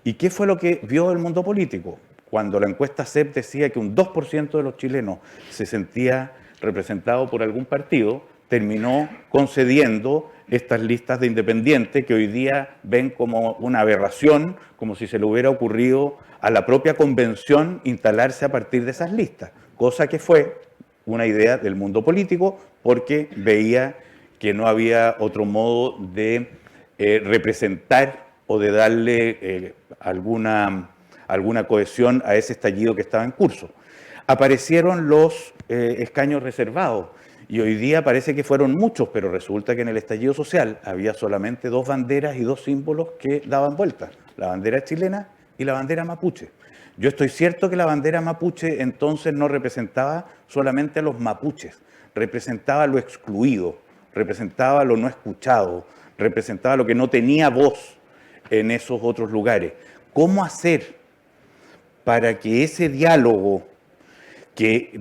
¿Y qué fue lo que vio el mundo político? Cuando la encuesta CEP decía que un 2% de los chilenos se sentía representado por algún partido, terminó concediendo estas listas de independientes que hoy día ven como una aberración, como si se le hubiera ocurrido a la propia convención instalarse a partir de esas listas, cosa que fue una idea del mundo político porque veía que no había otro modo de representar o de darle alguna cohesión a ese estallido que estaba en curso. Aparecieron los escaños reservados y hoy día parece que fueron muchos, pero resulta que en el estallido social había solamente 2 banderas y 2 símbolos que daban vueltas, la bandera chilena y la bandera mapuche. Yo estoy cierto que la bandera mapuche entonces no representaba solamente a los mapuches, representaba lo excluido, representaba lo no escuchado, representaba lo que no tenía voz en esos otros lugares. ¿Cómo hacer para que ese diálogo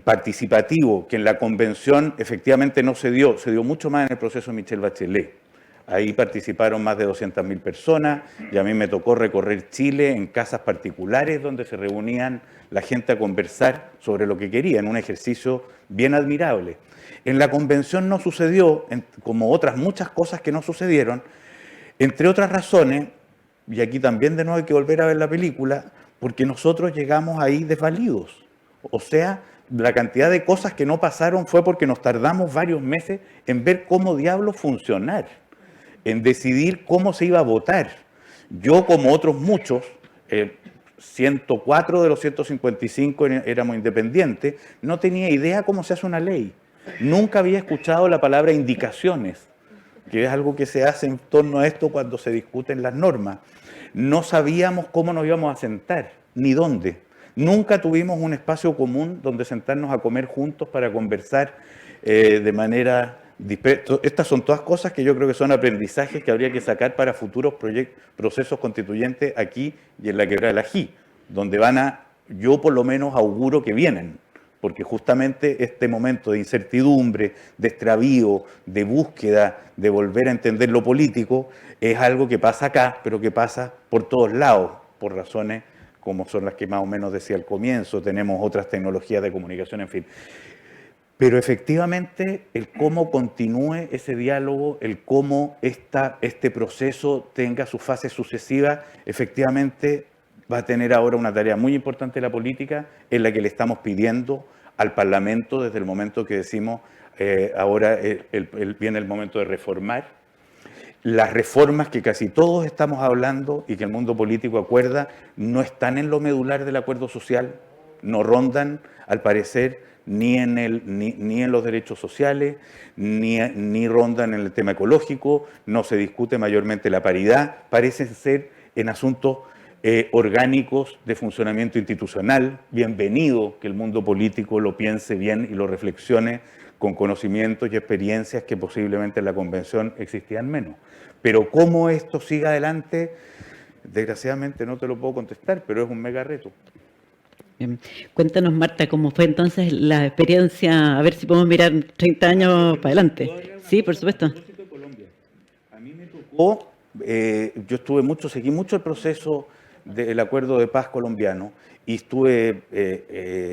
participativo, que en la convención efectivamente no se dio mucho más en el proceso de Michelle Bachelet? Ahí participaron más de 200.000 personas y a mí me tocó recorrer Chile en casas particulares donde se reunían la gente a conversar sobre lo que querían, un ejercicio bien admirable. En la convención no sucedió, como otras muchas cosas que no sucedieron, entre otras razones, y aquí también de nuevo hay que volver a ver la película, porque nosotros llegamos ahí desvalidos. O sea, la cantidad de cosas que no pasaron fue porque nos tardamos varios meses en ver cómo diablos funcionar, en decidir cómo se iba a votar. Yo, como otros muchos, 104 de los 155 éramos independientes, no tenía idea cómo se hace una ley. Nunca había escuchado la palabra indicaciones, que es algo que se hace en torno a esto cuando se discuten las normas. No sabíamos cómo nos íbamos a sentar, ni dónde. Nunca tuvimos un espacio común donde sentarnos a comer juntos para conversar de manera Estas son todas cosas que yo creo que son aprendizajes que habría que sacar para futuros procesos constituyentes aquí y en la Quebrada del Ají, donde yo por lo menos auguro que vienen, porque justamente este momento de incertidumbre, de extravío, de búsqueda, de volver a entender lo político, es algo que pasa acá, pero que pasa por todos lados, por razones como son las que más o menos decía al comienzo, tenemos otras tecnologías de comunicación, en fin. Pero efectivamente, el cómo continúe ese diálogo, el cómo este proceso tenga sus fases sucesivas, efectivamente va a tener ahora una tarea muy importante la política, en la que le estamos pidiendo al Parlamento desde el momento que decimos ahora viene el momento de reformar. Las reformas que casi todos estamos hablando y que el mundo político acuerda no están en lo medular del acuerdo social, no rondan, al parecer, ni en los derechos sociales, ni rondan en el tema ecológico, no se discute mayormente la paridad, parecen ser en asuntos orgánicos de funcionamiento institucional. Bienvenido que el mundo político lo piense bien y lo reflexione con conocimientos y experiencias que posiblemente en la convención existían menos. Pero cómo esto siga adelante, desgraciadamente no te lo puedo contestar, pero es un mega reto. Bien. Cuéntanos, Marta, cómo fue entonces la experiencia, a ver si podemos mirar 30 años para adelante. Sí, por supuesto. A mí me tocó, yo seguí mucho el proceso del acuerdo de paz colombiano y estuve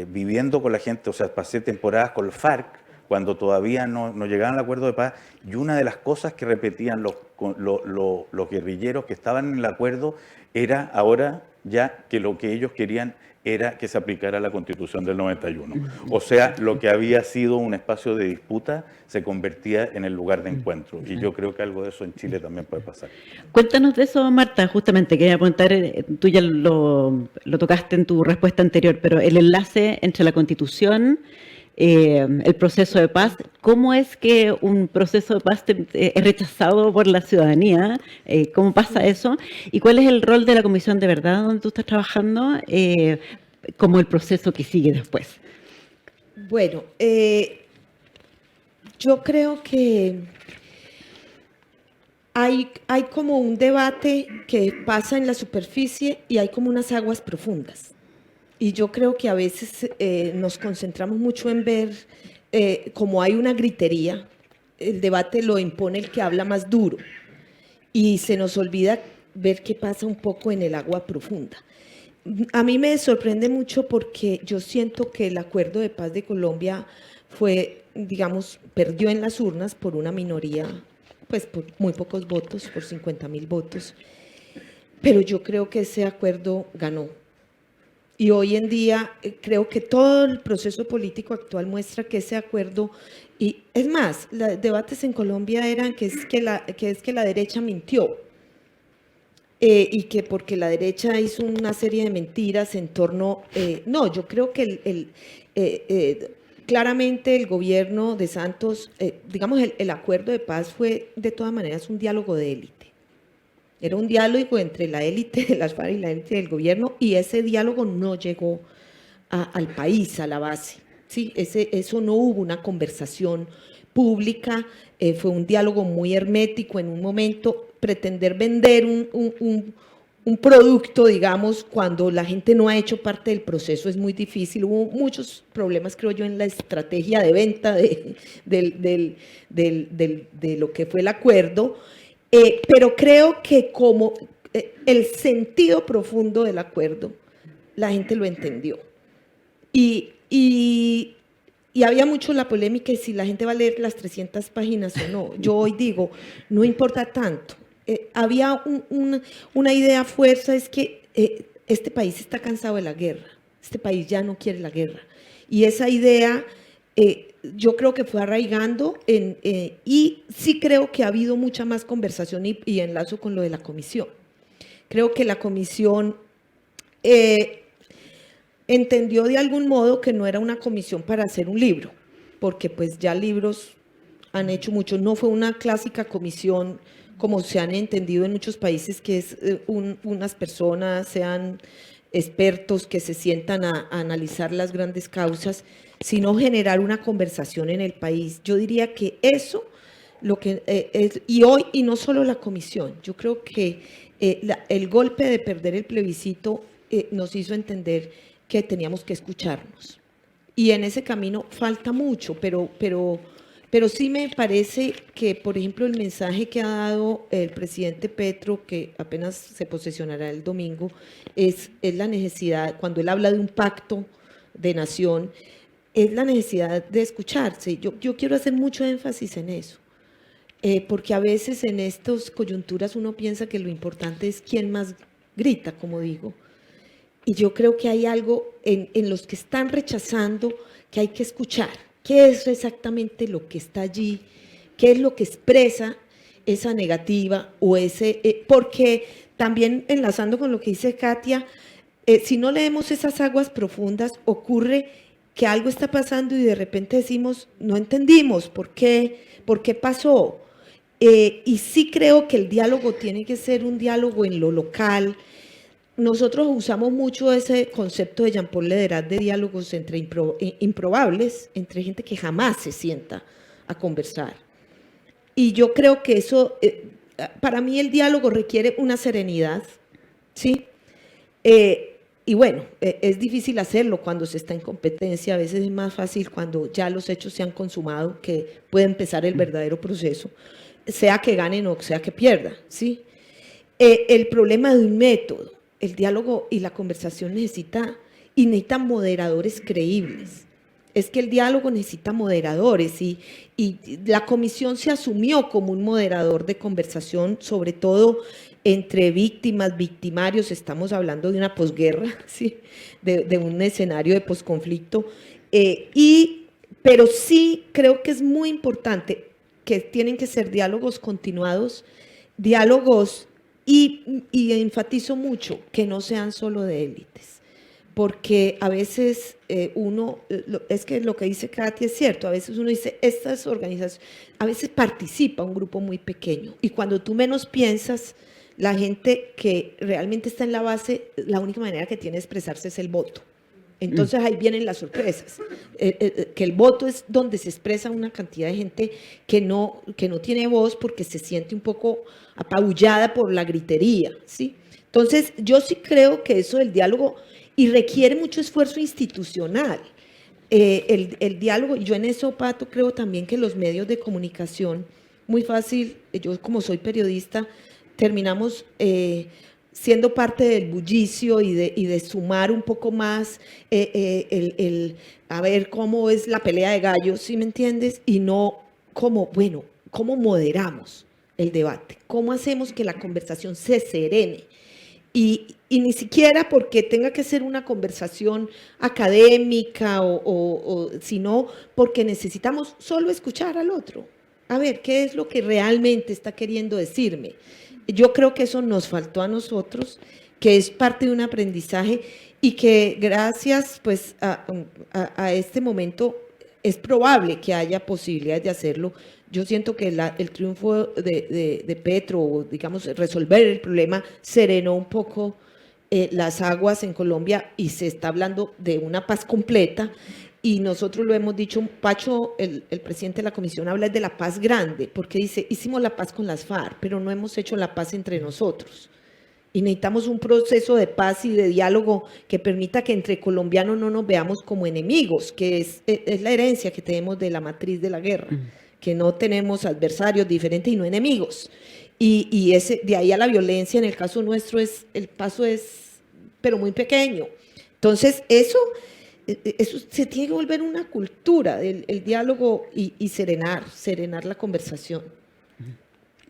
viviendo con la gente, o sea, pasé temporadas con el FARC, cuando todavía no llegaban al acuerdo de paz, y una de las cosas que repetían los guerrilleros que estaban en el acuerdo era ahora ya que lo que ellos querían era que se aplicara la Constitución del 91. O sea, lo que había sido un espacio de disputa se convertía en el lugar de encuentro. Y yo creo que algo de eso en Chile también puede pasar. Cuéntanos de eso, Marta, justamente quería preguntar, tú ya lo tocaste en tu respuesta anterior, pero el enlace entre la Constitución, el proceso de paz, ¿cómo es que un proceso de paz es rechazado por la ciudadanía? ¿Cómo pasa eso? ¿Y cuál es el rol de la Comisión de Verdad donde tú estás trabajando, como el proceso que sigue después? Bueno, yo creo que hay como un debate que pasa en la superficie y hay como unas aguas profundas. Y yo creo que a veces nos concentramos mucho en ver como hay una gritería, el debate lo impone el que habla más duro y se nos olvida ver qué pasa un poco en el agua profunda. A mí me sorprende mucho porque yo siento que el acuerdo de paz de Colombia fue, digamos, perdió en las urnas por una minoría, pues por muy pocos votos, por 50.000 votos, pero yo creo que ese acuerdo ganó. Y hoy en día creo que todo el proceso político actual muestra que ese acuerdo, y es más, los debates en Colombia eran que es que la derecha mintió, y que porque la derecha hizo una serie de mentiras en torno, no, yo creo que claramente el gobierno de Santos, digamos, el acuerdo de paz fue de todas maneras un diálogo de élite. Era un diálogo entre la élite de las FARC y la élite del gobierno, y ese diálogo no llegó al país, a la base. ¿Sí? Eso no hubo una conversación pública, fue un diálogo muy hermético en un momento. Pretender vender un producto, digamos, cuando la gente no ha hecho parte del proceso es muy difícil. Hubo muchos problemas, creo yo, en la estrategia de venta de lo que fue el acuerdo. Pero creo que como el sentido profundo del acuerdo, la gente lo entendió. Y había mucho la polémica de si la gente va a leer las 300 páginas o no. Yo hoy digo, no importa tanto. Había una idea fuerza, es que este país está cansado de la guerra. Este país ya no quiere la guerra. Y esa idea yo creo que fue arraigando y sí creo que ha habido mucha más conversación y enlazo con lo de la comisión. Creo que la comisión entendió de algún modo que no era una comisión para hacer un libro, porque pues ya libros han hecho muchos. No fue una clásica comisión como se han entendido en muchos países, que es unas personas, sean expertos que se sientan a analizar las grandes causas, sino generar una conversación en el país. Yo diría que eso y hoy, y no solo la comisión, yo creo que el golpe de perder el plebiscito nos hizo entender que teníamos que escucharnos. Y en ese camino falta mucho, pero sí me parece que, por ejemplo, el mensaje que ha dado el presidente Petro, que apenas se posesionará el domingo, es la necesidad, cuando él habla de un pacto de nación, es la necesidad de escucharse. Yo quiero hacer mucho énfasis en eso, porque a veces en estas coyunturas uno piensa que lo importante es quién más grita, como digo. Y yo creo que hay algo en los que están rechazando que hay que escuchar. ¿Qué es exactamente lo que está allí? ¿Qué es lo que expresa esa negativa o porque también enlazando con lo que dice Katia, si no leemos esas aguas profundas, ocurre que algo está pasando y de repente decimos, no entendimos por qué pasó. Y sí creo que el diálogo tiene que ser un diálogo en lo local. Nosotros usamos mucho ese concepto de Jean-Paul Lederat de diálogos entre improbables, entre gente que jamás se sienta a conversar. Y yo creo que eso, para mí el diálogo requiere una serenidad, ¿sí? Y bueno, es difícil hacerlo cuando se está en competencia, a veces es más fácil cuando ya los hechos se han consumado, que puede empezar el verdadero proceso, sea que ganen o sea que pierdan, ¿sí? El problema de un método. El diálogo y la conversación necesitan moderadores creíbles. Es que el diálogo necesita moderadores y la comisión se asumió como un moderador de conversación, sobre todo entre víctimas, victimarios. Estamos hablando de una posguerra, ¿sí? de un escenario de posconflicto. Pero sí creo que es muy importante que tienen que ser diálogos continuados, diálogos. Y enfatizo mucho que no sean solo de élites, porque a veces es que lo que dice Katia es cierto, a veces uno dice, estas organizaciones, a veces participa un grupo muy pequeño, y cuando tú menos piensas, la gente que realmente está en la base, la única manera que tiene de expresarse es el voto. Entonces ahí vienen las sorpresas, que el voto es donde se expresa una cantidad de gente que no tiene voz porque se siente un poco apabullada por la gritería, ¿sí? Entonces yo sí creo que eso del diálogo, y requiere mucho esfuerzo institucional, el diálogo, y yo en eso, Pato, creo también que los medios de comunicación, muy fácil, yo como soy periodista, terminamos siendo parte del bullicio y de sumar un poco más a ver cómo es la pelea de gallos, ¿sí me entiendes? Y no cómo moderamos el debate, cómo hacemos que la conversación se serene. Y ni siquiera porque tenga que ser una conversación académica sino porque necesitamos solo escuchar al otro. A ver, ¿qué es lo que realmente está queriendo decirme? Yo creo que eso nos faltó a nosotros, que es parte de un aprendizaje y que gracias pues, a este momento es probable que haya posibilidades de hacerlo. Yo siento que el triunfo de Petro, digamos, resolver el problema, serenó un poco las aguas en Colombia y se está hablando de una paz completa. Y nosotros lo hemos dicho, Pacho, el presidente de la comisión, habla de la paz grande, porque dice, hicimos la paz con las FARC, pero no hemos hecho la paz entre nosotros. Y necesitamos un proceso de paz y de diálogo que permita que entre colombianos no nos veamos como enemigos, que es la herencia que tenemos de la matriz de la guerra, que no tenemos adversarios diferentes y no enemigos. Y de ahí a la violencia, en el caso nuestro, el paso es, pero muy pequeño. Entonces, eso se tiene que volver una cultura, el diálogo y serenar la conversación.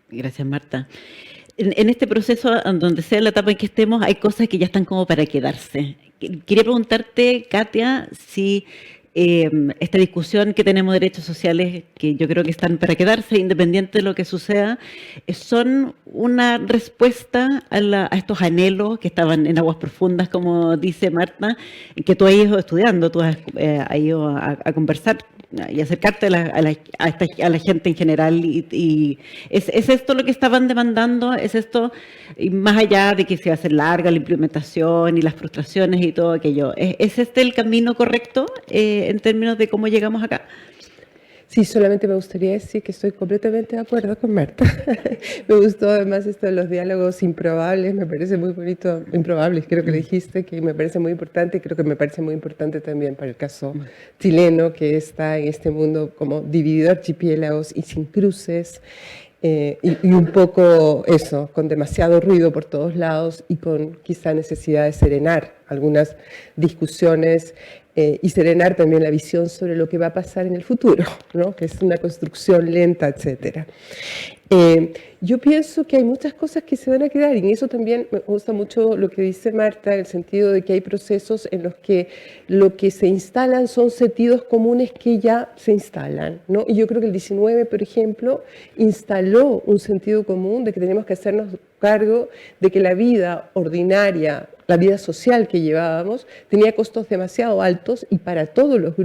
Gracias, Marta. En este proceso, donde sea la etapa en que estemos, hay cosas que ya están como para quedarse. Quería preguntarte, Katia, si esta discusión que tenemos de derechos sociales, que yo creo que están para quedarse, independiente de lo que suceda, son una respuesta a estos anhelos que estaban en aguas profundas, como dice Marta, que tú has ido estudiando, tú has ido a conversar y acercarte a la gente en general. Y ¿es esto lo que estaban demandando? ¿Es esto, y más allá de que se va a hacer larga la implementación y las frustraciones y todo aquello, ¿es este el camino correcto en términos de cómo llegamos acá? Sí, solamente me gustaría decir que estoy completamente de acuerdo con Marta. Me gustó además esto de los diálogos improbables, me parece muy bonito, improbables creo que le dijiste, que me parece muy importante, y creo que me parece muy importante también para el caso chileno, que está en este mundo como dividido archipiélagos y sin cruces, y un poco eso, con demasiado ruido por todos lados y con quizá necesidad de serenar algunas discusiones y serenar también la visión sobre lo que va a pasar en el futuro, ¿no? Que es una construcción lenta, etc. Yo pienso que hay muchas cosas que se van a quedar y en eso también me gusta mucho lo que dice Marta, en el sentido de que hay procesos en los que lo que se instalan son sentidos comunes que ya se instalan, ¿no? Y yo creo que el 19, por ejemplo, instaló un sentido común de que tenemos que hacernos cargo de que la vida ordinaria, la vida social que llevábamos, tenía costos demasiado altos y para todos los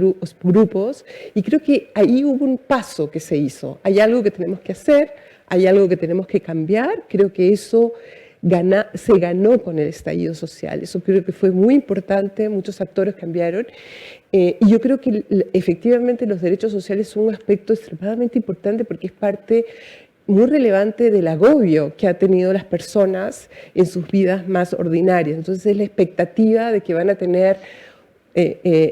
grupos, y creo que ahí hubo un paso que se hizo. Hay algo que tenemos que hacer, hay algo que tenemos que cambiar, creo que eso se ganó con el estallido social, eso creo que fue muy importante, muchos actores cambiaron, y yo creo que efectivamente los derechos sociales son un aspecto extremadamente importante porque es parte muy relevante del agobio que han tenido las personas en sus vidas más ordinarias. Entonces es la expectativa de que van a tener,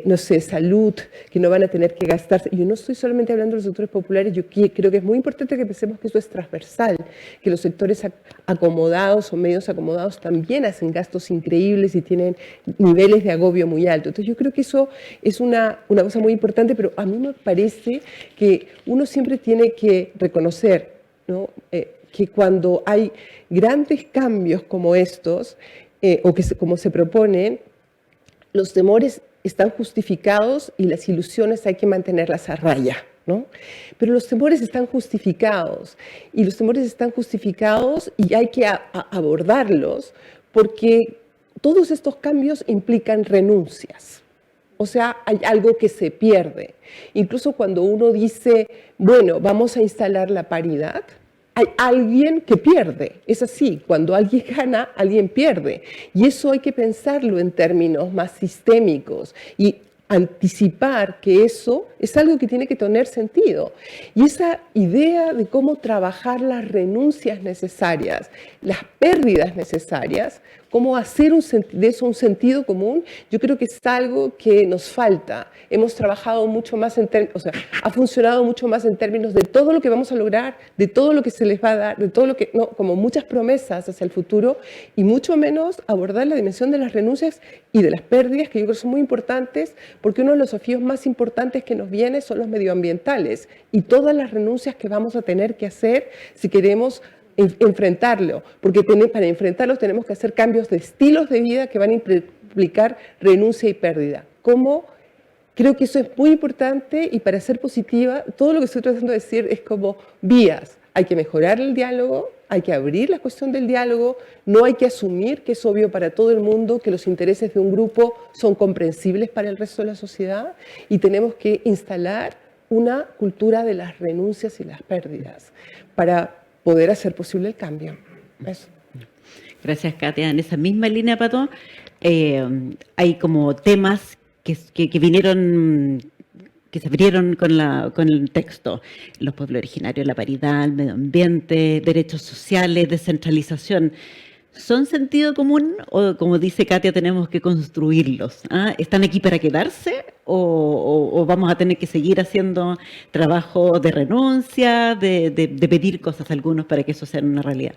no sé, salud, que no van a tener que gastarse. Yo no estoy solamente hablando de los sectores populares, yo creo que es muy importante que pensemos que eso es transversal, que los sectores acomodados o medios acomodados también hacen gastos increíbles y tienen niveles de agobio muy altos. Entonces yo creo que eso es una cosa muy importante, pero a mí me parece que uno siempre tiene que reconocer, ¿no? Que cuando hay grandes cambios como estos, o que como se proponen, los temores están justificados y las ilusiones hay que mantenerlas a raya, ¿no? Pero los temores están justificados y hay que abordarlos porque todos estos cambios implican renuncias. O sea, hay algo que se pierde. Incluso cuando uno dice, bueno, vamos a instalar la paridad, hay alguien que pierde. Es así, cuando alguien gana, alguien pierde. Y eso hay que pensarlo en términos más sistémicos y anticipar que eso es algo que tiene que tener sentido. Y esa idea de cómo trabajar las renuncias necesarias, las pérdidas necesarias, cómo hacer de eso un sentido común, yo creo que es algo que nos falta. Hemos trabajado mucho más ha funcionado mucho más en términos de todo lo que vamos a lograr, de todo lo que se les va a dar, de todo lo que, no, como muchas promesas hacia el futuro, y mucho menos abordar la dimensión de las renuncias y de las pérdidas, que yo creo que son muy importantes, porque uno de los desafíos más importantes que nos viene son los medioambientales y todas las renuncias que vamos a tener que hacer si queremos enfrentarlo, porque para enfrentarlos tenemos que hacer cambios de estilos de vida que van a implicar renuncia y pérdida. Creo que eso es muy importante y para ser positiva, todo lo que estoy tratando de decir es como vías. Hay que mejorar el diálogo, hay que abrir la cuestión del diálogo, no hay que asumir que es obvio para todo el mundo que los intereses de un grupo son comprensibles para el resto de la sociedad y tenemos que instalar una cultura de las renuncias y las pérdidas para poder hacer posible el cambio. Eso. Gracias, Katia. En esa misma línea, Pato, hay como temas que vinieron, que se abrieron con el texto. Los pueblos originarios, la paridad, el medio ambiente, derechos sociales, descentralización. ¿Son sentido común o, como dice Katia, tenemos que construirlos? ¿Ah? ¿Están aquí para quedarse o vamos a tener que seguir haciendo trabajo de renuncia, de pedir cosas a algunos para que eso sea una realidad?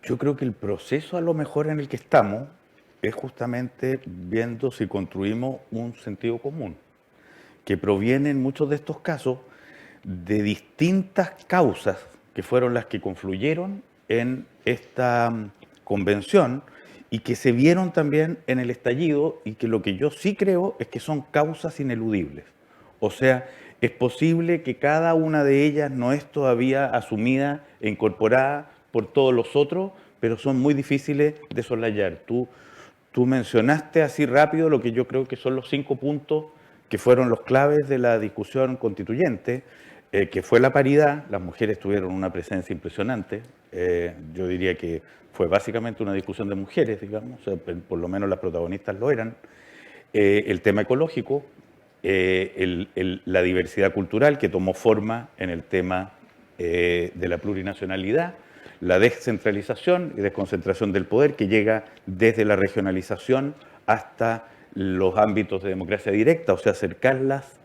Yo creo que el proceso a lo mejor en el que estamos es justamente viendo si construimos un sentido común, que proviene en muchos de estos casos de distintas causas que fueron las que confluyeron en esta convención y que se vieron también en el estallido y que lo que yo sí creo es que son causas ineludibles. O sea, es posible que cada una de ellas no es todavía asumida e incorporada por todos los otros, pero son muy difíciles de soslayar. Tú mencionaste así rápido lo que yo creo que son los 5 puntos que fueron los claves de la discusión constituyente, que fue la paridad. Las mujeres tuvieron una presencia impresionante. Yo diría que fue básicamente una discusión de mujeres, digamos, o sea, por lo menos las protagonistas lo eran. El tema ecológico, la diversidad cultural que tomó forma en el tema de la plurinacionalidad, la descentralización y desconcentración del poder que llega desde la regionalización hasta los ámbitos de democracia directa, o sea, acercar las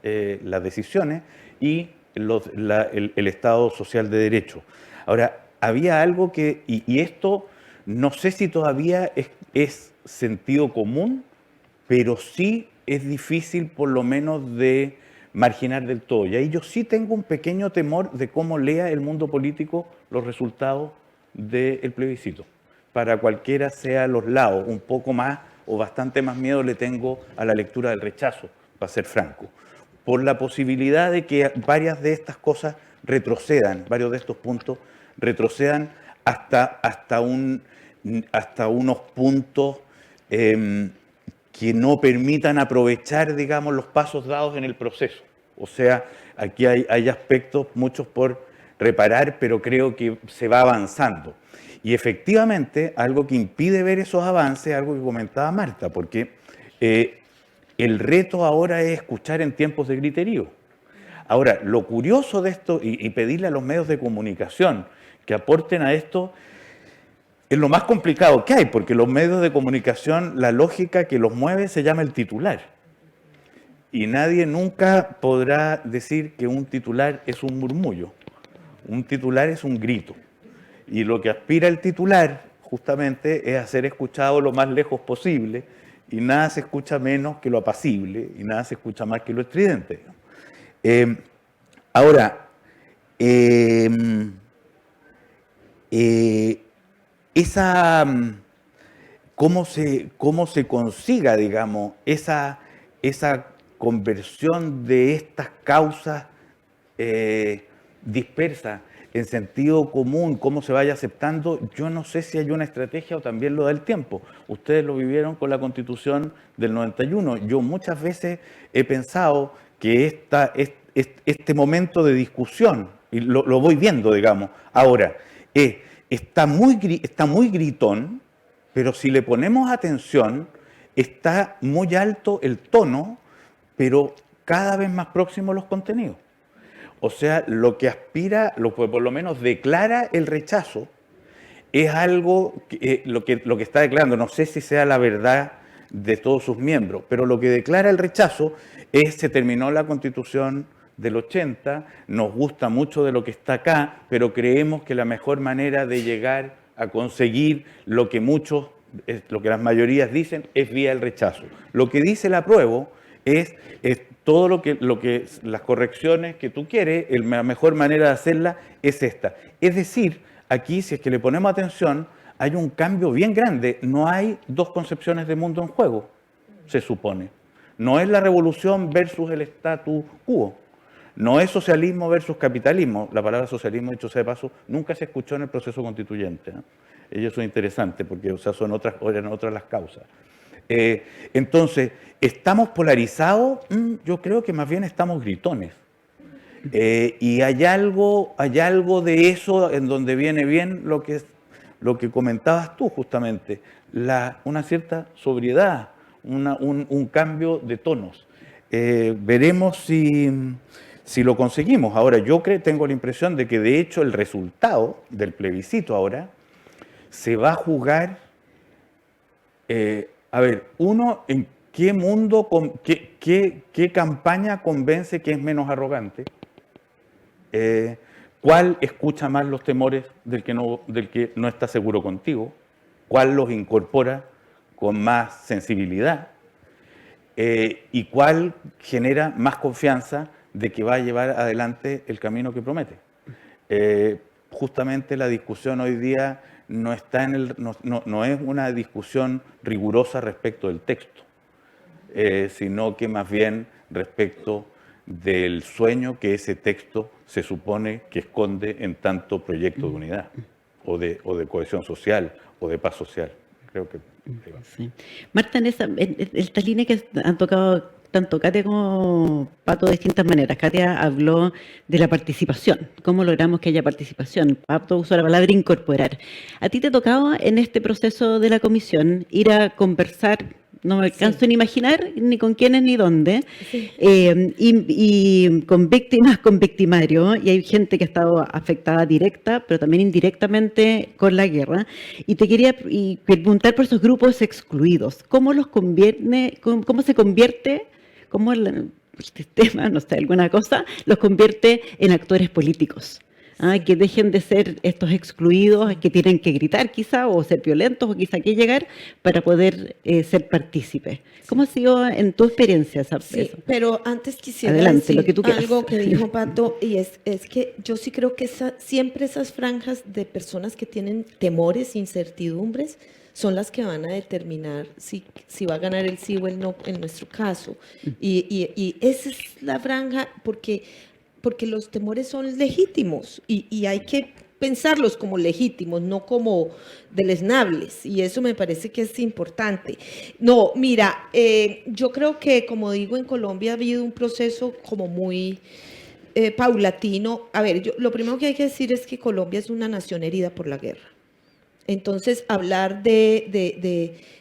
decisiones y el Estado social de derecho. Ahora, había algo que, y esto no sé si todavía es sentido común, pero sí es difícil por lo menos de marginar del todo. Y ahí yo sí tengo un pequeño temor de cómo lea el mundo político los resultados del plebiscito. Para cualquiera sea los lados, un poco más o bastante más miedo le tengo a la lectura del rechazo, para ser franco, por la posibilidad de que varias de estas cosas retrocedan, varios de estos puntos retrocedan hasta unos puntos que no permitan aprovechar, digamos, los pasos dados en el proceso. O sea, aquí hay aspectos, muchos por reparar, pero creo que se va avanzando. Y efectivamente, algo que impide ver esos avances, algo que comentaba Marta, porque el reto ahora es escuchar en tiempos de griterío. Ahora, lo curioso de esto, y pedirle a los medios de comunicación que aporten a esto, es lo más complicado que hay, porque los medios de comunicación, la lógica que los mueve se llama el titular. Y nadie nunca podrá decir que un titular es un murmullo. Un titular es un grito. Y lo que aspira el titular, justamente, es a ser escuchado lo más lejos posible, y nada se escucha menos que lo apacible, y nada se escucha más que lo estridente. Ahora, cómo se consiga, digamos, esa conversión de estas causas dispersas en sentido común, cómo se vaya aceptando, yo no sé si hay una estrategia o también lo da el tiempo. Ustedes lo vivieron con la Constitución del 91. Yo muchas veces he pensado que este momento de discusión, y lo voy viendo, digamos, ahora, está muy gritón, pero si le ponemos atención, está muy alto el tono, pero cada vez más próximos los contenidos. O sea, lo que aspira, lo que por lo menos declara el rechazo, es algo, lo que está declarando, no sé si sea la verdad de todos sus miembros, pero lo que declara el rechazo es: se terminó la Constitución del 80, nos gusta mucho de lo que está acá, pero creemos que la mejor manera de llegar a conseguir lo que las mayorías dicen es vía el rechazo. Lo que dice el apruebo es todo lo que las correcciones que tú quieres, la mejor manera de hacerla es esta. Es decir, aquí, si es que le ponemos atención, hay un cambio bien grande. No hay dos concepciones de mundo en juego, se supone. No es la revolución versus el status quo. No es socialismo versus capitalismo. La palabra socialismo, dicho sea de paso, nunca se escuchó en el proceso constituyente, ¿no? Y eso es interesante porque, o sea, eran otras las causas. Entonces, ¿estamos polarizados? Yo creo que más bien estamos gritones. Y hay algo de eso en donde viene bien lo que comentabas tú justamente, una cierta sobriedad, un cambio de tonos. Veremos si lo conseguimos. Ahora, yo tengo la impresión de que de hecho el resultado del plebiscito ahora se va a jugar, uno, en qué mundo, qué campaña convence que es menos arrogante, cuál escucha más los temores del que no está seguro contigo, cuál los incorpora con más sensibilidad, y cuál genera más confianza de que va a llevar adelante el camino que promete. Justamente la discusión hoy día no es una discusión rigurosa respecto del texto, sino que más bien respecto del sueño que ese texto se supone que esconde en tanto proyecto de unidad, o de cohesión social, o de paz social. Creo que... Sí. Marta, en esta línea que han tocado tanto Katia como Pato de distintas maneras. Katia habló de la participación, cómo logramos que haya participación. Pato usó la palabra incorporar. ¿A ti te tocaba en este proceso de la comisión ir a conversar no me alcanzo ni imaginar ni con quiénes ni dónde, Sí. y con víctimas, con victimarios, y hay gente que ha estado afectada directa, pero también indirectamente con la guerra. Y te quería preguntar por esos grupos excluidos, ¿cómo los convierte, cómo se convierte, cómo el sistema, no sé, alguna cosa, los convierte en actores políticos? Que dejen de ser estos excluidos, que tienen que gritar quizá, o ser violentos, o quizá que llegar para poder ser partícipes. ¿Cómo ha sido en tu experiencia eso? Pero antes quisiera Adelante, decir lo que tú quieras. algo que dijo Pato, y es que yo sí creo que siempre esas franjas de personas que tienen temores, incertidumbres, son las que van a determinar si va a ganar el sí o el no en nuestro caso. Y esa es la franja, porque los temores son legítimos y hay que pensarlos como legítimos, no como deleznables, y eso me parece que es importante. No, mira, yo creo que, como digo, en Colombia ha habido un proceso como muy paulatino. A ver, lo primero que hay que decir es que Colombia es una nación herida por la guerra. Entonces, hablar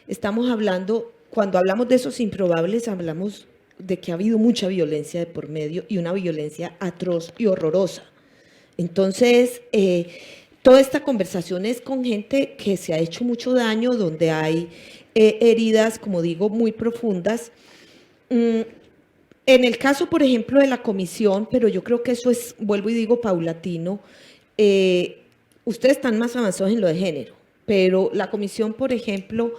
estamos hablando, cuando hablamos de esos improbables, hablamos de que ha habido mucha violencia de por medio, y una violencia atroz y horrorosa. Entonces, toda esta conversación es con gente que se ha hecho mucho daño, donde hay heridas, como digo, muy profundas. En el caso, por ejemplo, de la comisión, pero yo creo que eso es, vuelvo y digo, paulatino. Ustedes están más avanzados en lo de género, pero la comisión, por ejemplo,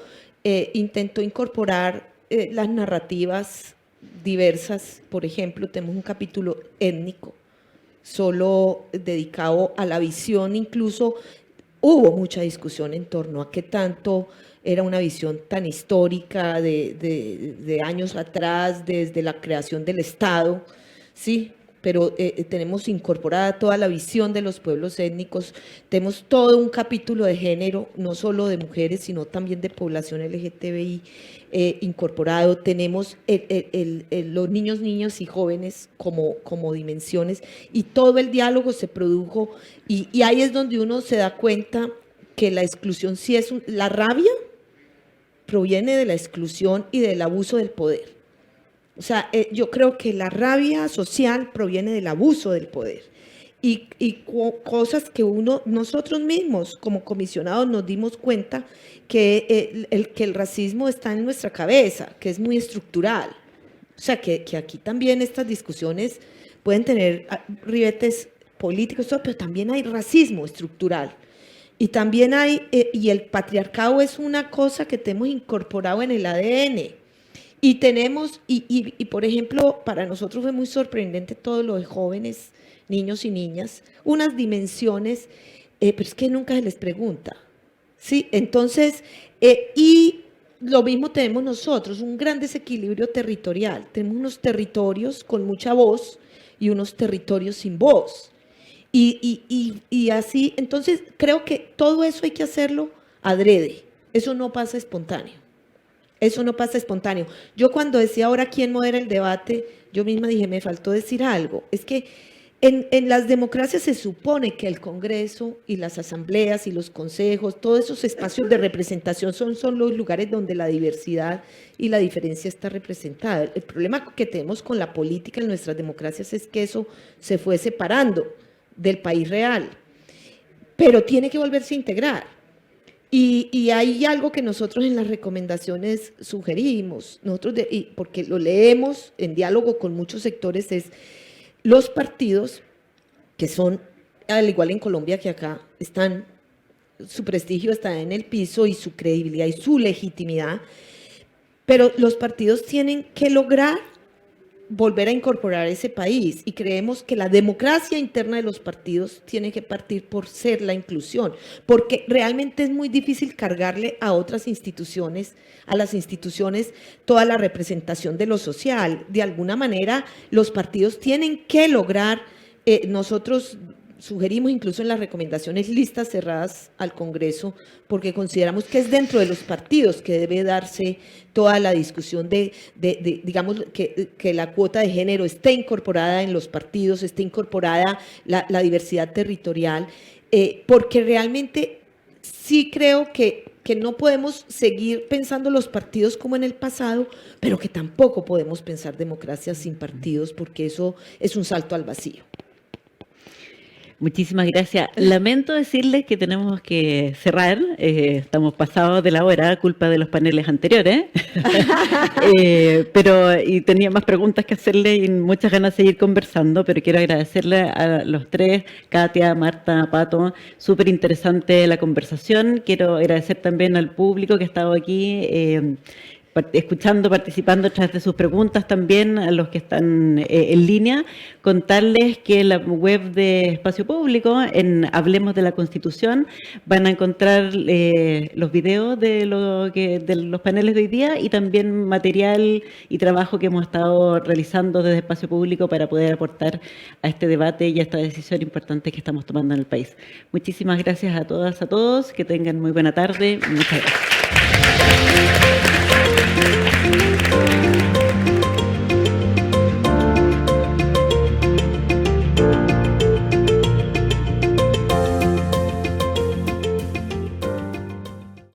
intentó incorporar las narrativas diversas. Por ejemplo, tenemos un capítulo étnico solo dedicado a la visión. Incluso hubo mucha discusión en torno a qué tanto era una visión tan histórica de años atrás, desde la creación del Estado, ¿sí? Pero tenemos incorporada toda la visión de los pueblos étnicos, tenemos todo un capítulo de género, no solo de mujeres, sino también de población LGTBI incorporado, tenemos los niños y jóvenes como dimensiones, y todo el diálogo se produjo, y ahí es donde uno se da cuenta que la exclusión sí es, la rabia proviene de la exclusión y del abuso del poder. O sea, yo creo que la rabia social proviene del abuso del poder, y cosas que nosotros mismos como comisionados nos dimos cuenta que el racismo está en nuestra cabeza, que es muy estructural. O sea, que aquí también estas discusiones pueden tener ribetes políticos, pero también hay racismo estructural. Y también y el patriarcado es una cosa que tenemos incorporado en el ADN. Y tenemos, por ejemplo, para nosotros fue muy sorprendente todo lo de jóvenes, niños y niñas, unas dimensiones, pero es que nunca se les pregunta, ¿sí? Entonces, y lo mismo tenemos nosotros, un gran desequilibrio territorial. Tenemos unos territorios con mucha voz y unos territorios sin voz. Y así, entonces creo que todo eso hay que hacerlo adrede, eso no pasa espontáneo. Eso no pasa espontáneo. Yo cuando decía ahora quién modera el debate, yo misma dije, me faltó decir algo. Es que en las democracias se supone que el Congreso y las asambleas y los consejos, todos esos espacios de representación son los lugares donde la diversidad y la diferencia está representada. El problema que tenemos con la política en nuestras democracias es que eso se fue separando del país real, pero tiene que volverse a integrar. Y hay algo que nosotros en las recomendaciones sugerimos, porque lo leemos en diálogo con muchos sectores, es los partidos que son, al igual en Colombia que acá, su prestigio está en el piso, y su credibilidad y su legitimidad, pero los partidos tienen que lograr volver a incorporar ese país, y creemos que la democracia interna de los partidos tiene que partir por ser la inclusión, porque realmente es muy difícil cargarle a otras instituciones, a las instituciones, toda la representación de lo social. De alguna manera, los partidos tienen que lograr, nosotros sugerimos incluso en las recomendaciones listas cerradas al Congreso, porque consideramos que es dentro de los partidos que debe darse toda la discusión digamos, que la cuota de género esté incorporada en los partidos, esté incorporada la diversidad territorial, porque realmente sí creo que que no podemos seguir pensando los partidos como en el pasado, pero que tampoco podemos pensar democracia sin partidos, porque eso es un salto al vacío. Muchísimas gracias. Lamento decirles que tenemos que cerrar. Estamos pasados de la hora, culpa de los paneles anteriores. Y tenía más preguntas que hacerle y muchas ganas de seguir conversando, pero quiero agradecerle a los tres, Katia, Marta, Pato. Súper interesante la conversación. Quiero agradecer también al público que ha estado aquí escuchando, participando a través de sus preguntas también, a los que están en línea, contarles que en la web de Espacio Público, en Hablemos de la Constitución, van a encontrar los videos de los paneles de hoy día y también material y trabajo que hemos estado realizando desde Espacio Público para poder aportar a este debate y a esta decisión importante que estamos tomando en el país. Muchísimas gracias a todas, a todos, que tengan muy buena tarde. Muchas gracias.